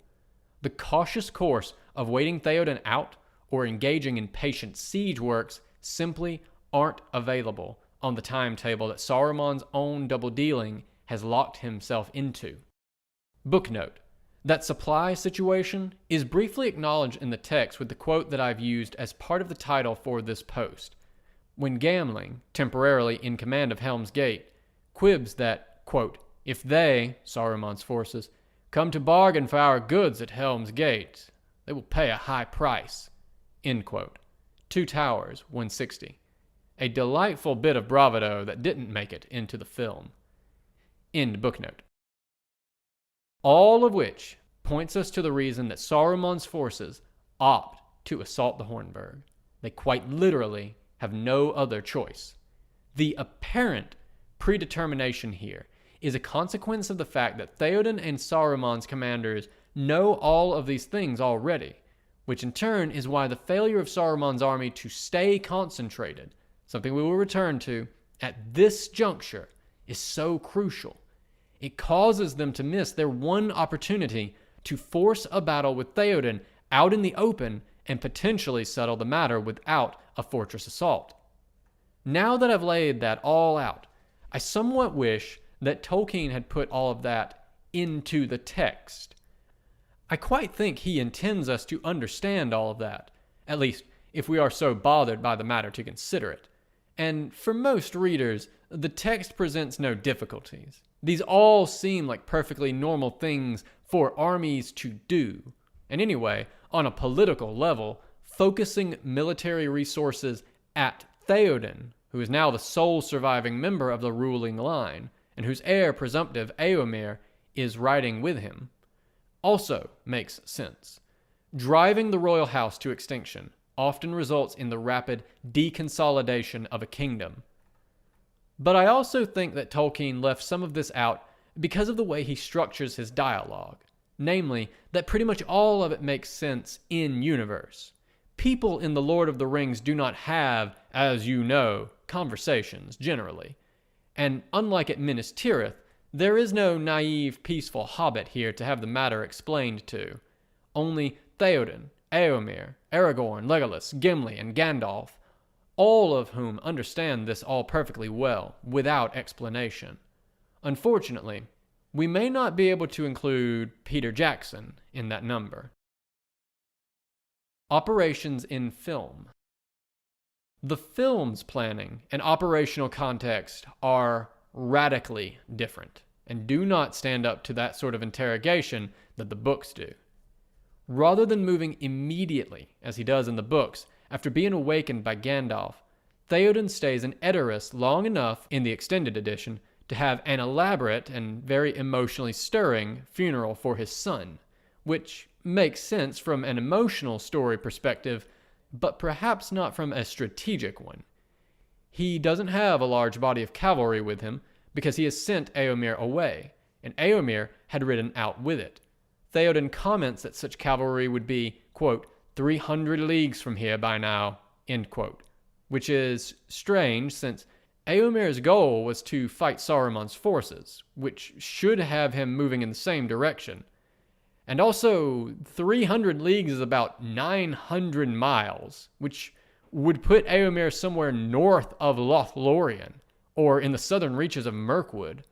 The cautious course of waiting Theoden out or engaging in patient siege works simply aren't available on the timetable that Saruman's own double-dealing has locked himself into. Booknote. That supply situation is briefly acknowledged in the text with the quote that I've used as part of the title for this post. When Gamling, temporarily in command of Helm's Gate, quibs that, quote, if they, Saruman's forces, come to bargain for our goods at Helm's Gate, they will pay a high price, end quote. 2 Towers, 160. A delightful bit of bravado that didn't make it into the film. End booknote. All of which points us to the reason that Saruman's forces opt to assault the Hornburg. They quite literally have no other choice. The apparent predetermination here is a consequence of the fact that Theoden and Saruman's commanders know all of these things already, which in turn is why the failure of Saruman's army to stay concentrated, something we will return to, at this juncture is so crucial. It causes them to miss their one opportunity to force a battle with Theoden out in the open and potentially settle the matter without a fortress assault. Now that I've laid that all out, I somewhat wish that Tolkien had put all of that into the text. I quite think he intends us to understand all of that, at least if we are so bothered by the matter to consider it. And for most readers, the text presents no difficulties. These all seem like perfectly normal things for armies to do. And anyway, on a political level, focusing military resources at Theoden, who is now the sole surviving member of the ruling line, and whose heir presumptive, Éomer, is riding with him, also makes sense. Driving the royal house to extinction often results in the rapid deconsolidation of a kingdom. But I also think that Tolkien left some of this out because of the way he structures his dialogue, namely, that pretty much all of it makes sense in universe. People in The Lord of the Rings do not have, as you know, conversations, generally. And unlike at Minas Tirith, there is no naive, peaceful hobbit here to have the matter explained to. Only Theoden, Éomer, Aragorn, Legolas, Gimli, and Gandalf, all of whom understand this all perfectly well, without explanation. Unfortunately, we may not be able to include Peter Jackson in that number. Operations in film. The film's planning and operational context are radically different and do not stand up to that sort of interrogation that the books do. Rather than moving immediately, as he does in the books, after being awakened by Gandalf, Theoden stays in Edoras long enough in the extended edition to have an elaborate and very emotionally stirring funeral for his son, which makes sense from an emotional story perspective, but perhaps not from a strategic one. He doesn't have a large body of cavalry with him because he has sent Éomer away, and Éomer had ridden out with it. Theoden comments that such cavalry would be, quote, 300 leagues from here by now, end quote, which is strange since Éomer's goal was to fight Saruman's forces, which should have him moving in the same direction. And also, 300 leagues is about 900 miles, which would put Éomer somewhere north of Lothlorien, or in the southern reaches of Mirkwood.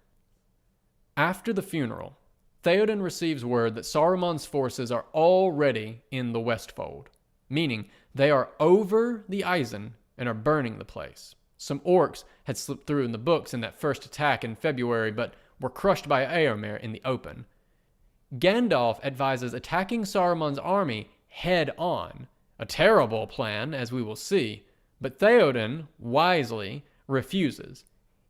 After the funeral, Theoden receives word that Saruman's forces are already in the Westfold, meaning they are over the Isen and are burning the place. Some orcs had slipped through in the books in that first attack in February, but were crushed by Éomer in the open. Gandalf advises attacking Saruman's army head on, a terrible plan, as we will see, but Theoden, wisely, refuses.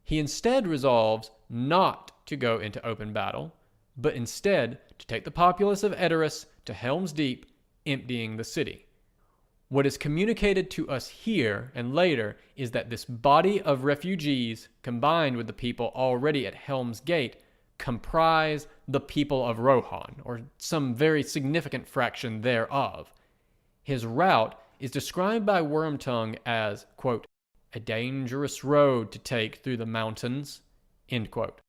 He instead resolves not to go into open battle, but instead to take the populace of Edoras to Helm's Deep, emptying the city. What is communicated to us here and later is that this body of refugees, combined with the people already at Helm's Gate, comprise the people of Rohan, or some very significant fraction thereof. His route is described by Wormtongue as, quote, a dangerous road to take through the mountains, end quote,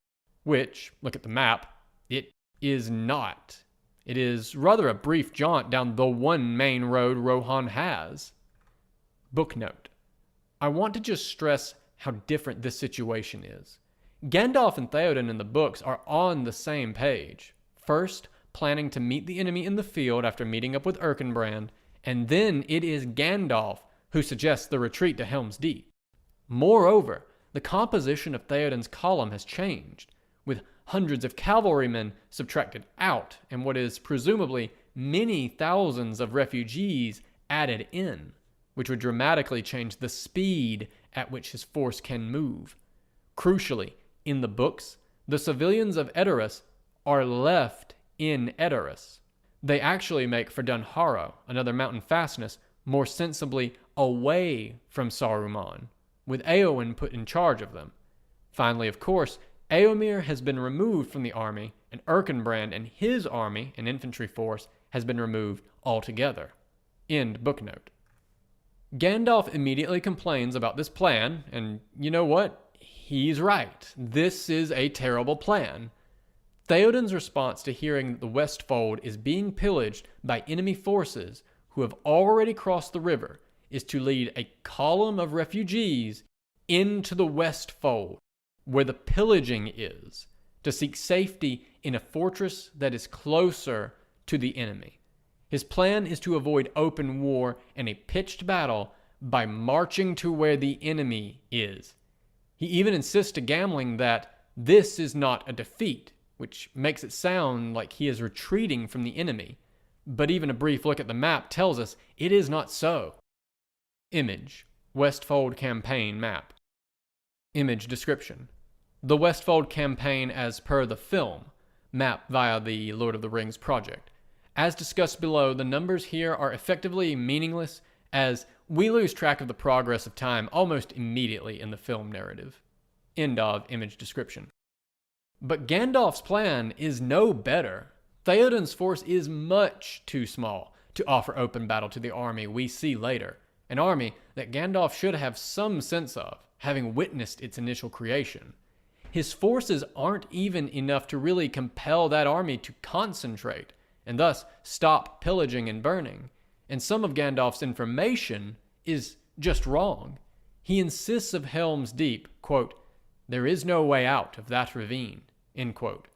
which, look at the map, it is not. It is rather a brief jaunt down the one main road Rohan has. Booknote. I want to just stress how different this situation is. Gandalf and Theoden in the books are on the same page, first planning to meet the enemy in the field after meeting up with Erkenbrand, and then it is Gandalf who suggests the retreat to Helm's Deep. Moreover, the composition of Theoden's column has changed, with hundreds of cavalrymen subtracted out and what is presumably many thousands of refugees added in, which would dramatically change the speed at which his force can move. Crucially, in the books, the civilians of Edoras are left in Edoras. They actually make for Dunharrow, another mountain fastness, more sensibly away from Saruman, with Éowyn put in charge of them. Finally, of course, Éomer has been removed from the army, and Erkenbrand and his army and infantry force has been removed altogether. End booknote. Gandalf immediately complains about this plan, and you know what? He's right. This is a terrible plan. Theoden's response to hearing that the Westfold is being pillaged by enemy forces who have already crossed the river is to lead a column of refugees into the Westfold, where the pillaging is, to seek safety in a fortress that is closer to the enemy. His plan is to avoid open war and a pitched battle by marching to where the enemy is. He even insists to Gamling that this is not a defeat, which makes it sound like he is retreating from the enemy. But even a brief look at the map tells us it is not so. Image: Westfold Campaign Map. Image description: the Westfold Campaign as per the film, map via the Lord of the Rings project. As discussed below, the numbers here are effectively meaningless as we lose track of the progress of time almost immediately in the film narrative. End of image description. But Gandalf's plan is no better. Theoden's force is much too small to offer open battle to the army we see later, an army that Gandalf should have some sense of, having witnessed its initial creation. His forces aren't even enough to really compel that army to concentrate, and thus stop pillaging and burning. And some of Gandalf's information is just wrong. He insists of Helm's Deep, quote, "There is no way out of that ravine," end quote,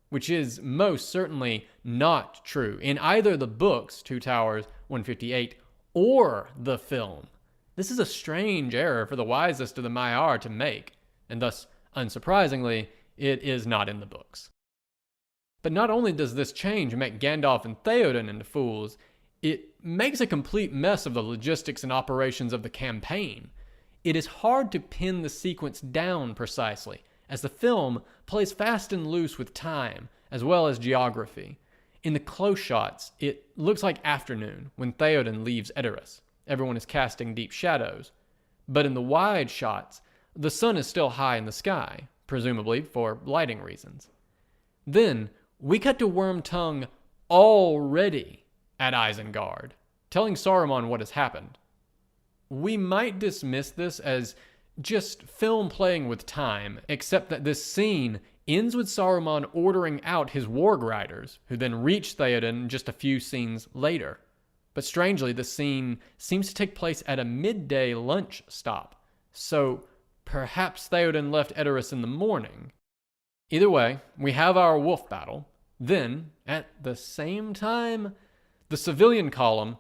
which is most certainly not true in either the books, Two Towers 158, or the film. This is a strange error for the wisest of the Maiar to make, and thus, unsurprisingly, it is not in the books. But not only does this change make Gandalf and Theoden into fools, it makes a complete mess of the logistics and operations of the campaign. It is hard to pin the sequence down precisely, as the film plays fast and loose with time, as well as geography. In the close shots, it looks like afternoon when Theoden leaves Edoras. Everyone is casting deep shadows. But in the wide shots, the sun is still high in the sky, presumably for lighting reasons. Then, we cut to Wormtongue already at Isengard, telling Saruman what has happened. We might dismiss this as just film playing with time, except that this scene ends with Saruman ordering out his warg riders, who then reach Theoden just a few scenes later. But strangely, the scene seems to take place at a midday lunch stop, so perhaps Theoden left Edoras in the morning. Either way, we have our wolf battle. Then, at the same time, the civilian column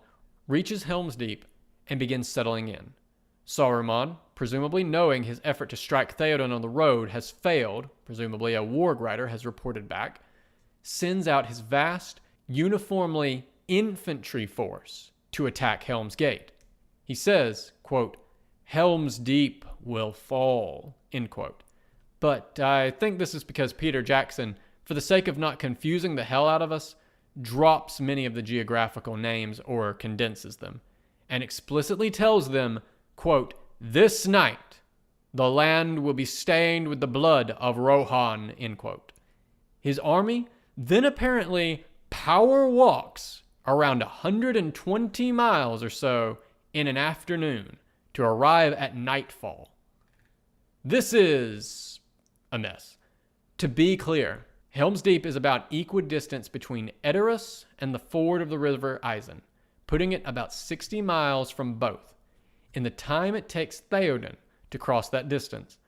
reaches Helm's Deep and begins settling in. Saruman, presumably knowing his effort to strike Theoden on the road has failed, presumably a warg rider has reported back, sends out his vast, uniformly infantry force to attack Helm's Gate. He says, quote, "Helm's Deep will fall," end quote. But I think this is because Peter Jackson, for the sake of not confusing the hell out of us, drops many of the geographical names or condenses them, and explicitly tells them, quote, "This night the land will be stained with the blood of Rohan," end quote. His army then apparently power walks around 120 miles or so in an afternoon to arrive at nightfall. This is a mess. To be clear, Helm's Deep is about equidistance between Edoras and the ford of the river Isen, putting it about 60 miles from both. In the time it takes Theoden to cross that distance,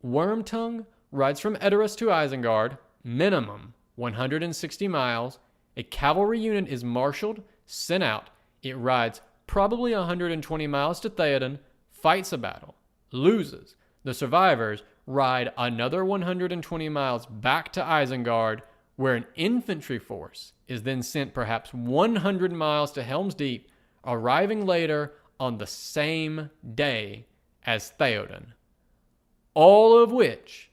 Wormtongue rides from Edoras to Isengard, minimum 160 miles. A cavalry unit is marshaled, sent out. It rides probably 120 miles to Theoden, fights a battle, loses. The survivors ride another 120 miles back to Isengard, where an infantry force is then sent perhaps 100 miles to Helm's Deep, arriving later on the same day as Theoden. All of which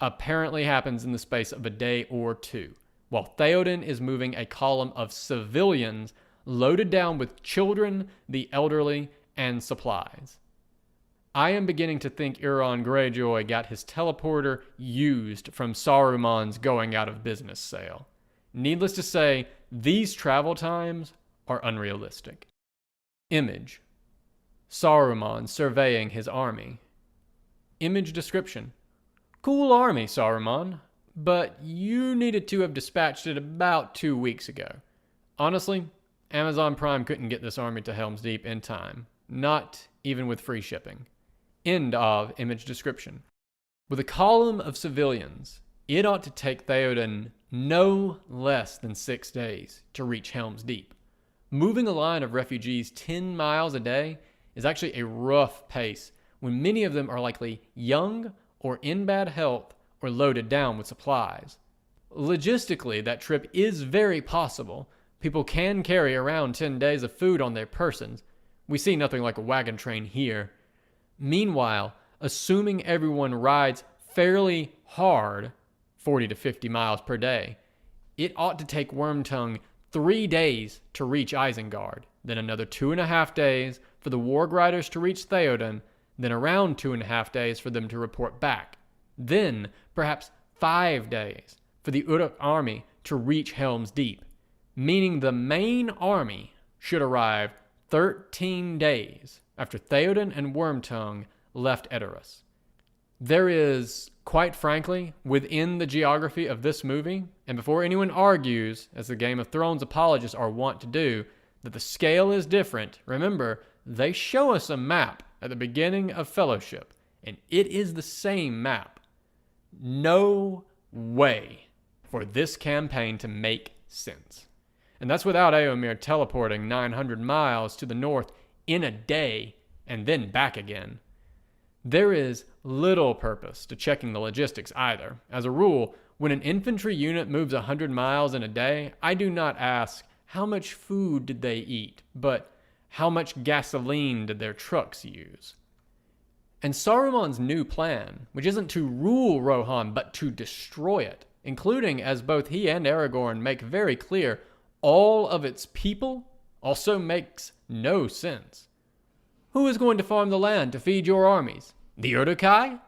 apparently happens in the space of a day or two, while Theoden is moving a column of civilians loaded down with children, the elderly, and supplies. I am beginning to think Euron Greyjoy got his teleporter used from Saruman's going out of business sale. Needless to say, these travel times are unrealistic. Image: Saruman surveying his army. Image description: cool army, Saruman, but you needed to have dispatched it about 2 weeks ago. Honestly, Amazon Prime couldn't get this army to Helm's Deep in time, not even with free shipping. End of image description. With a column of civilians, it ought to take Theoden no less than 6 days to reach Helm's Deep. Moving a line of refugees 10 miles a day is actually a rough pace when many of them are likely young or in bad health or loaded down with supplies. Logistically, that trip is very possible. People can carry around 10 days of food on their persons. We see nothing like a wagon train here. Meanwhile, assuming everyone rides fairly hard, 40 to 50 miles per day, it ought to take Wormtongue 3 days to reach Isengard, then another 2.5 days for the Warg Riders to reach Theoden, then around 2.5 days for them to report back, then perhaps 5 days for the Uruk army to reach Helm's Deep, meaning the main army should arrive 13 days after Theoden and Wormtongue left Edoras. There is, quite frankly, within the geography of this movie, and before anyone argues, as the Game of Thrones apologists are wont to do, that the scale is different, remember, they show us a map at the beginning of Fellowship, and it is the same map. No way for this campaign to make sense. And that's without Éomer teleporting 900 miles to the north in a day and then back again. There is little purpose to checking the logistics either. As a rule, when an infantry unit moves 100 miles in a day, I do not ask how much food did they eat, but how much gasoline did their trucks use. And Saruman's new plan, which isn't to rule Rohan but to destroy it, including, as both he and Aragorn make very clear, all of its people, also makes no sense. Who is going to farm the land to feed your armies? The Uruk-hai?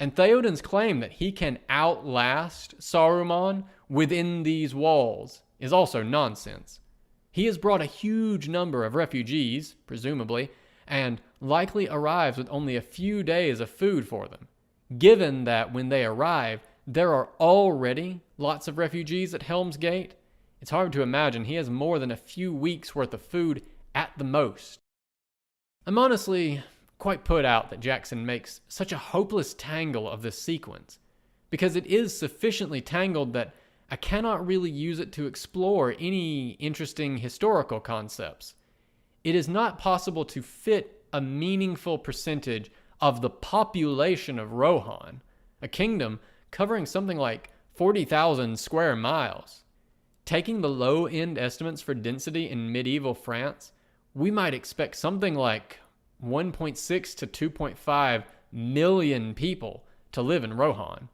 And Theoden's claim that he can outlast Saruman within these walls is also nonsense. He has brought a huge number of refugees, presumably, and likely arrives with only a few days of food for them. Given that when they arrive, there are already lots of refugees at Helm's Gate, it's hard to imagine he has more than a few weeks' worth of food at the most. I'm honestly quite put out that Jackson makes such a hopeless tangle of this sequence, because it is sufficiently tangled that I cannot really use it to explore any interesting historical concepts. It is not possible to fit a meaningful percentage of the population of Rohan, a kingdom covering something like 40,000 square miles. Taking the low-end estimates for density in medieval France, we might expect something like 1.6 to 2.5 million people to live in Rohan,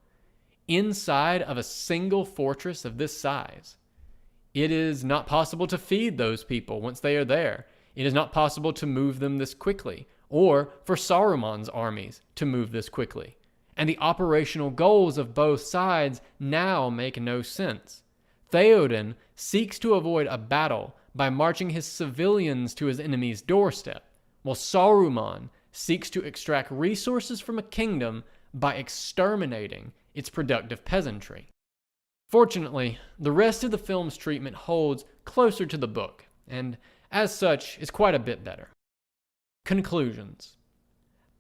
inside of a single fortress of this size. It is not possible to feed those people once they are there. It is not possible to move them this quickly, or for Saruman's armies to move this quickly. And the operational goals of both sides now make no sense. Theoden seeks to avoid a battle by marching his civilians to his enemy's doorstep, while Saruman seeks to extract resources from a kingdom by exterminating its productive peasantry. Fortunately, the rest of the film's treatment holds closer to the book, and as such is quite a bit better. Conclusions.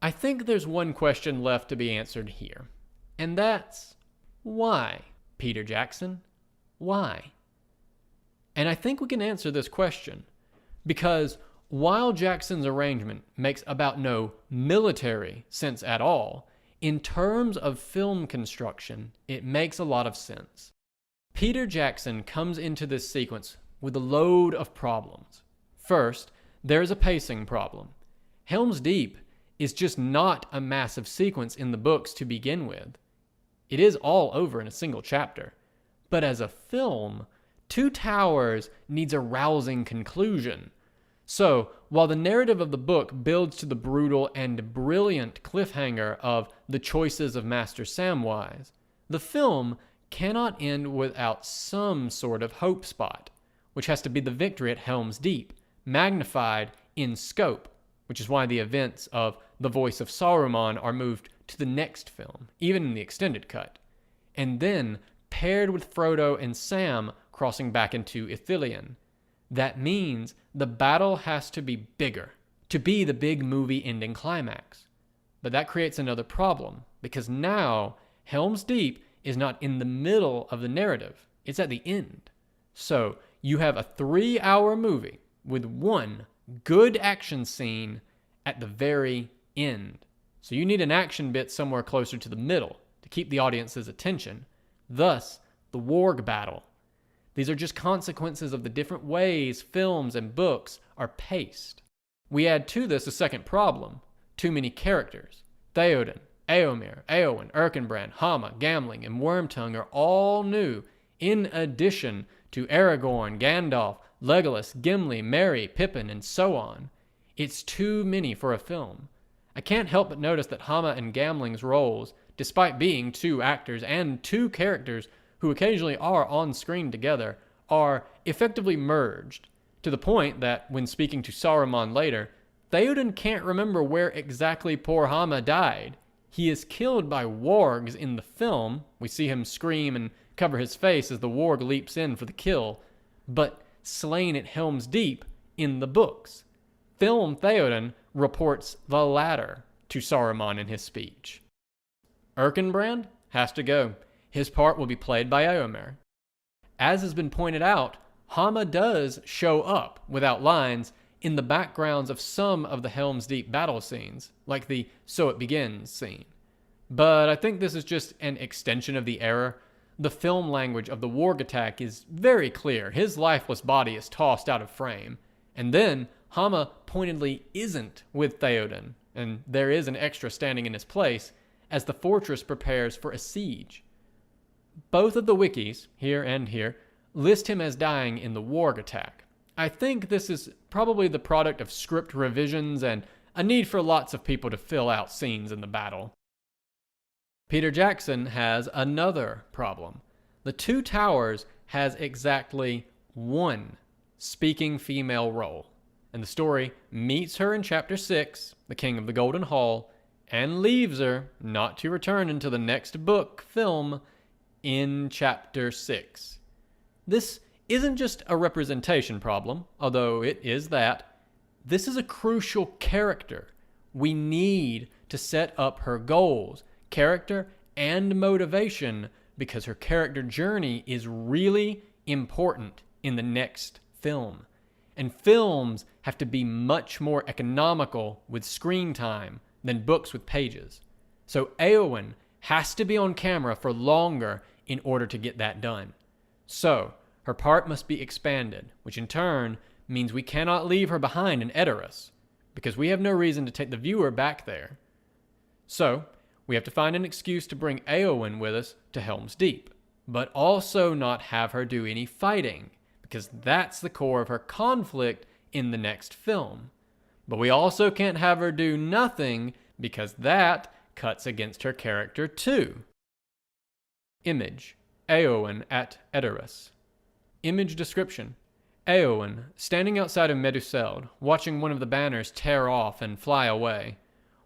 I think there's one question left to be answered here, and that's, why, Peter Jackson? Why? And I think we can answer this question, because while Jackson's arrangement makes about no military sense at all, in terms of film construction, it makes a lot of sense. Peter Jackson comes into this sequence with a load of problems. First, there's a pacing problem. Helm's Deep is just not a massive sequence in the books to begin with. It is all over in a single chapter. But as a film, Two Towers needs a rousing conclusion. So, while the narrative of the book builds to the brutal and brilliant cliffhanger of the choices of Master Samwise, the film cannot end without some sort of hope spot, which has to be the victory at Helm's Deep, magnified in scope, which is why the events of The Voice of Saruman are moved to the next film, even in the extended cut, and then paired with Frodo and Sam crossing back into Ithilien. That means the battle has to be bigger, to be the big movie ending climax. But that creates another problem, because now Helm's Deep is not in the middle of the narrative, it's at the end. So you have a 3-hour movie with one good action scene at the very end. So you need an action bit somewhere closer to the middle to keep the audience's attention. Thus, the warg battle. These are just consequences of the different ways films and books are paced. We add to this a second problem: too many characters. Theoden, Éomer, Éowyn, Erkenbrand, Hama, Gamling, and Wormtongue are all new, in addition to Aragorn, Gandalf, Legolas, Gimli, Merry, Pippin, and so on. It's too many for a film. I can't help but notice that Hama and Gamling's roles, despite being 2 actors and 2 characters who occasionally are on screen together, are effectively merged, to the point that, when speaking to Saruman later, Theoden can't remember where exactly poor Hama died. He is killed by wargs in the film. We see him scream and cover his face as the warg leaps in for the kill, but slain at Helm's Deep in the books. Film Theoden reports the latter to Saruman in his speech. Erkenbrand has to go. His part will be played by Éomer. As has been pointed out, Hama does show up, without lines, in the backgrounds of some of the Helm's Deep battle scenes, like the "So It Begins" scene. But I think this is just an extension of the error. The film language of the warg attack is very clear. His lifeless body is tossed out of frame. And then Hama pointedly isn't with Theoden, and there is an extra standing in his place as the fortress prepares for a siege. Both of the wikis, here and here, list him as dying in the warg attack. I think this is probably the product of script revisions and a need for lots of people to fill out scenes in the battle. Peter Jackson has another problem. The Two Towers has exactly 1 speaking female role, and the story meets her in Chapter 6, The King of the Golden Hall, and leaves her, not to return until the next book, film, in Chapter 6. This isn't just a representation problem, although it is that. This is a crucial character. We need to set up her goals, character, and motivation, because her character journey is really important in the next film. And films have to be much more economical with screen time than books with pages. So Éowyn has to be on camera for longer in order to get that done. So her part must be expanded, which in turn means we cannot leave her behind in Edoras, because we have no reason to take the viewer back there. So we have to find an excuse to bring Éowyn with us to Helm's Deep, but also not have her do any fighting, because that's the core of her conflict in the next film. But we also can't have her do nothing, because that cuts against her character too. Image: Éowyn at Edoras. Image description: Éowyn, standing outside of Meduseld, watching one of the banners tear off and fly away.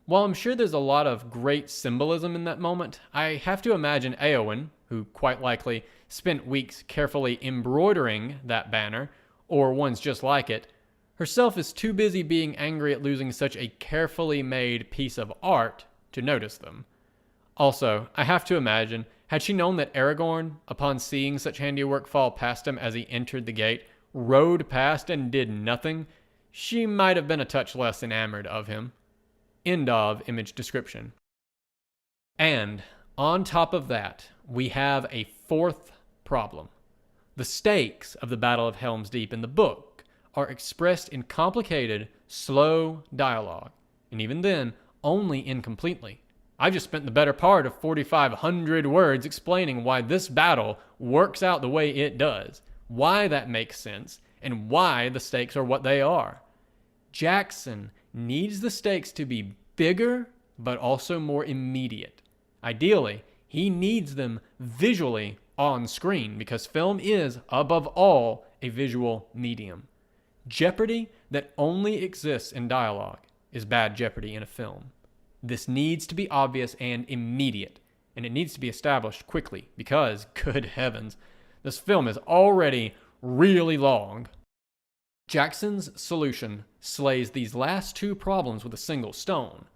While I'm sure there's a lot of great symbolism in that moment, I have to imagine Éowyn, who quite likely spent weeks carefully embroidering that banner, or ones just like it, herself is too busy being angry at losing such a carefully made piece of art to notice them. Also, I have to imagine, had she known that Aragorn, upon seeing such handiwork fall past him as he entered the gate, rode past and did nothing, she might have been a touch less enamored of him. End of image description. And on top of that, we have a 4th problem. The stakes of the Battle of Helm's Deep in the book are expressed in complicated, slow dialogue, and even then, only incompletely. I've just spent the better part of 4,500 words explaining why this battle works out the way it does, why that makes sense, and why the stakes are what they are. Jackson needs the stakes to be bigger, but also more immediate. Ideally, he needs them visually on screen because film is, above all, a visual medium. Jeopardy that only exists in dialogue is bad jeopardy in a film. This needs to be obvious and immediate, and it needs to be established quickly because, good heavens, this film is already really long. Jackson's solution slays these last two problems with a single stone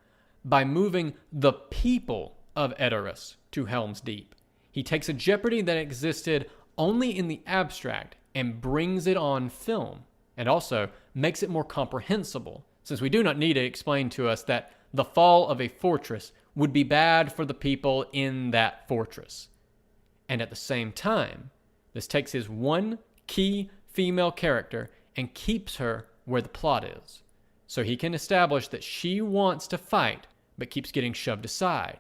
by moving the people of Edoras to Helm's Deep. He takes a jeopardy that existed only in the abstract and brings it on film, and also makes it more comprehensible, since we do not need to explain to us that the fall of a fortress would be bad for the people in that fortress. And at the same time, this takes his one key female character and keeps her where the plot is, so he can establish that she wants to fight but keeps getting shoved aside.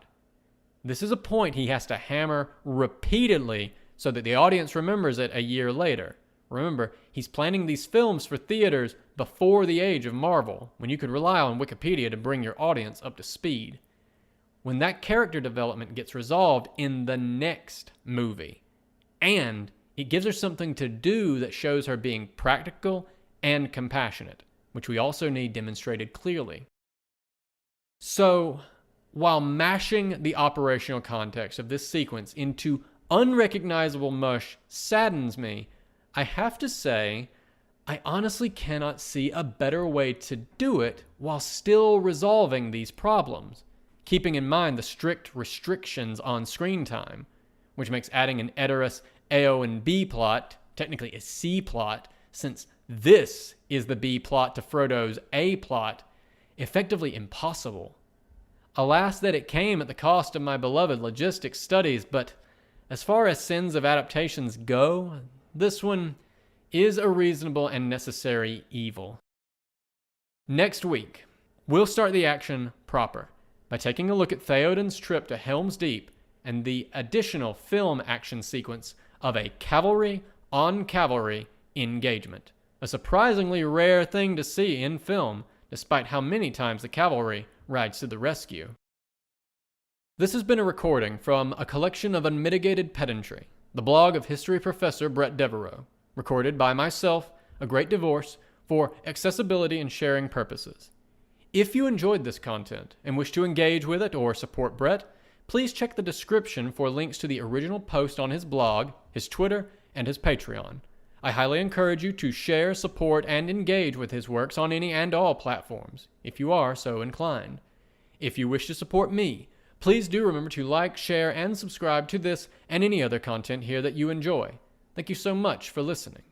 This is a point he has to hammer repeatedly so that the audience remembers it a year later. Remember, he's planning these films for theaters before the age of Marvel, when you could rely on Wikipedia to bring your audience up to speed. When that character development gets resolved in the next movie, and it gives her something to do that shows her being practical and compassionate, which we also need demonstrated clearly. So, while mashing the operational context of this sequence into unrecognizable mush saddens me, I have to say, I honestly cannot see a better way to do it while still resolving these problems, keeping in mind the strict restrictions on screen time, which makes adding an Edoras AO and B plot technically a C plot, since this is the B plot to Frodo's A plot, effectively impossible. Alas that it came at the cost of my beloved logistics studies, but as far as sins of adaptations go, this one is a reasonable and necessary evil. Next week, we'll start the action proper by taking a look at Theoden's trip to Helm's Deep and the additional film action sequence of a cavalry-on-cavalry engagement, a surprisingly rare thing to see in film, despite how many times the cavalry rides to the rescue. This has been a recording from a collection of Unmitigated Pedantry, the blog of history professor Bret Devereaux, recorded by myself, A Great Divorce, for accessibility and sharing purposes. If you enjoyed this content and wish to engage with it or support Bret, please check the description for links to the original post on his blog, his Twitter, and his Patreon. I highly encourage you to share, support, and engage with his works on any and all platforms, if you are so inclined. If you wish to support me, please do remember to like, share, and subscribe to this and any other content here that you enjoy. Thank you so much for listening.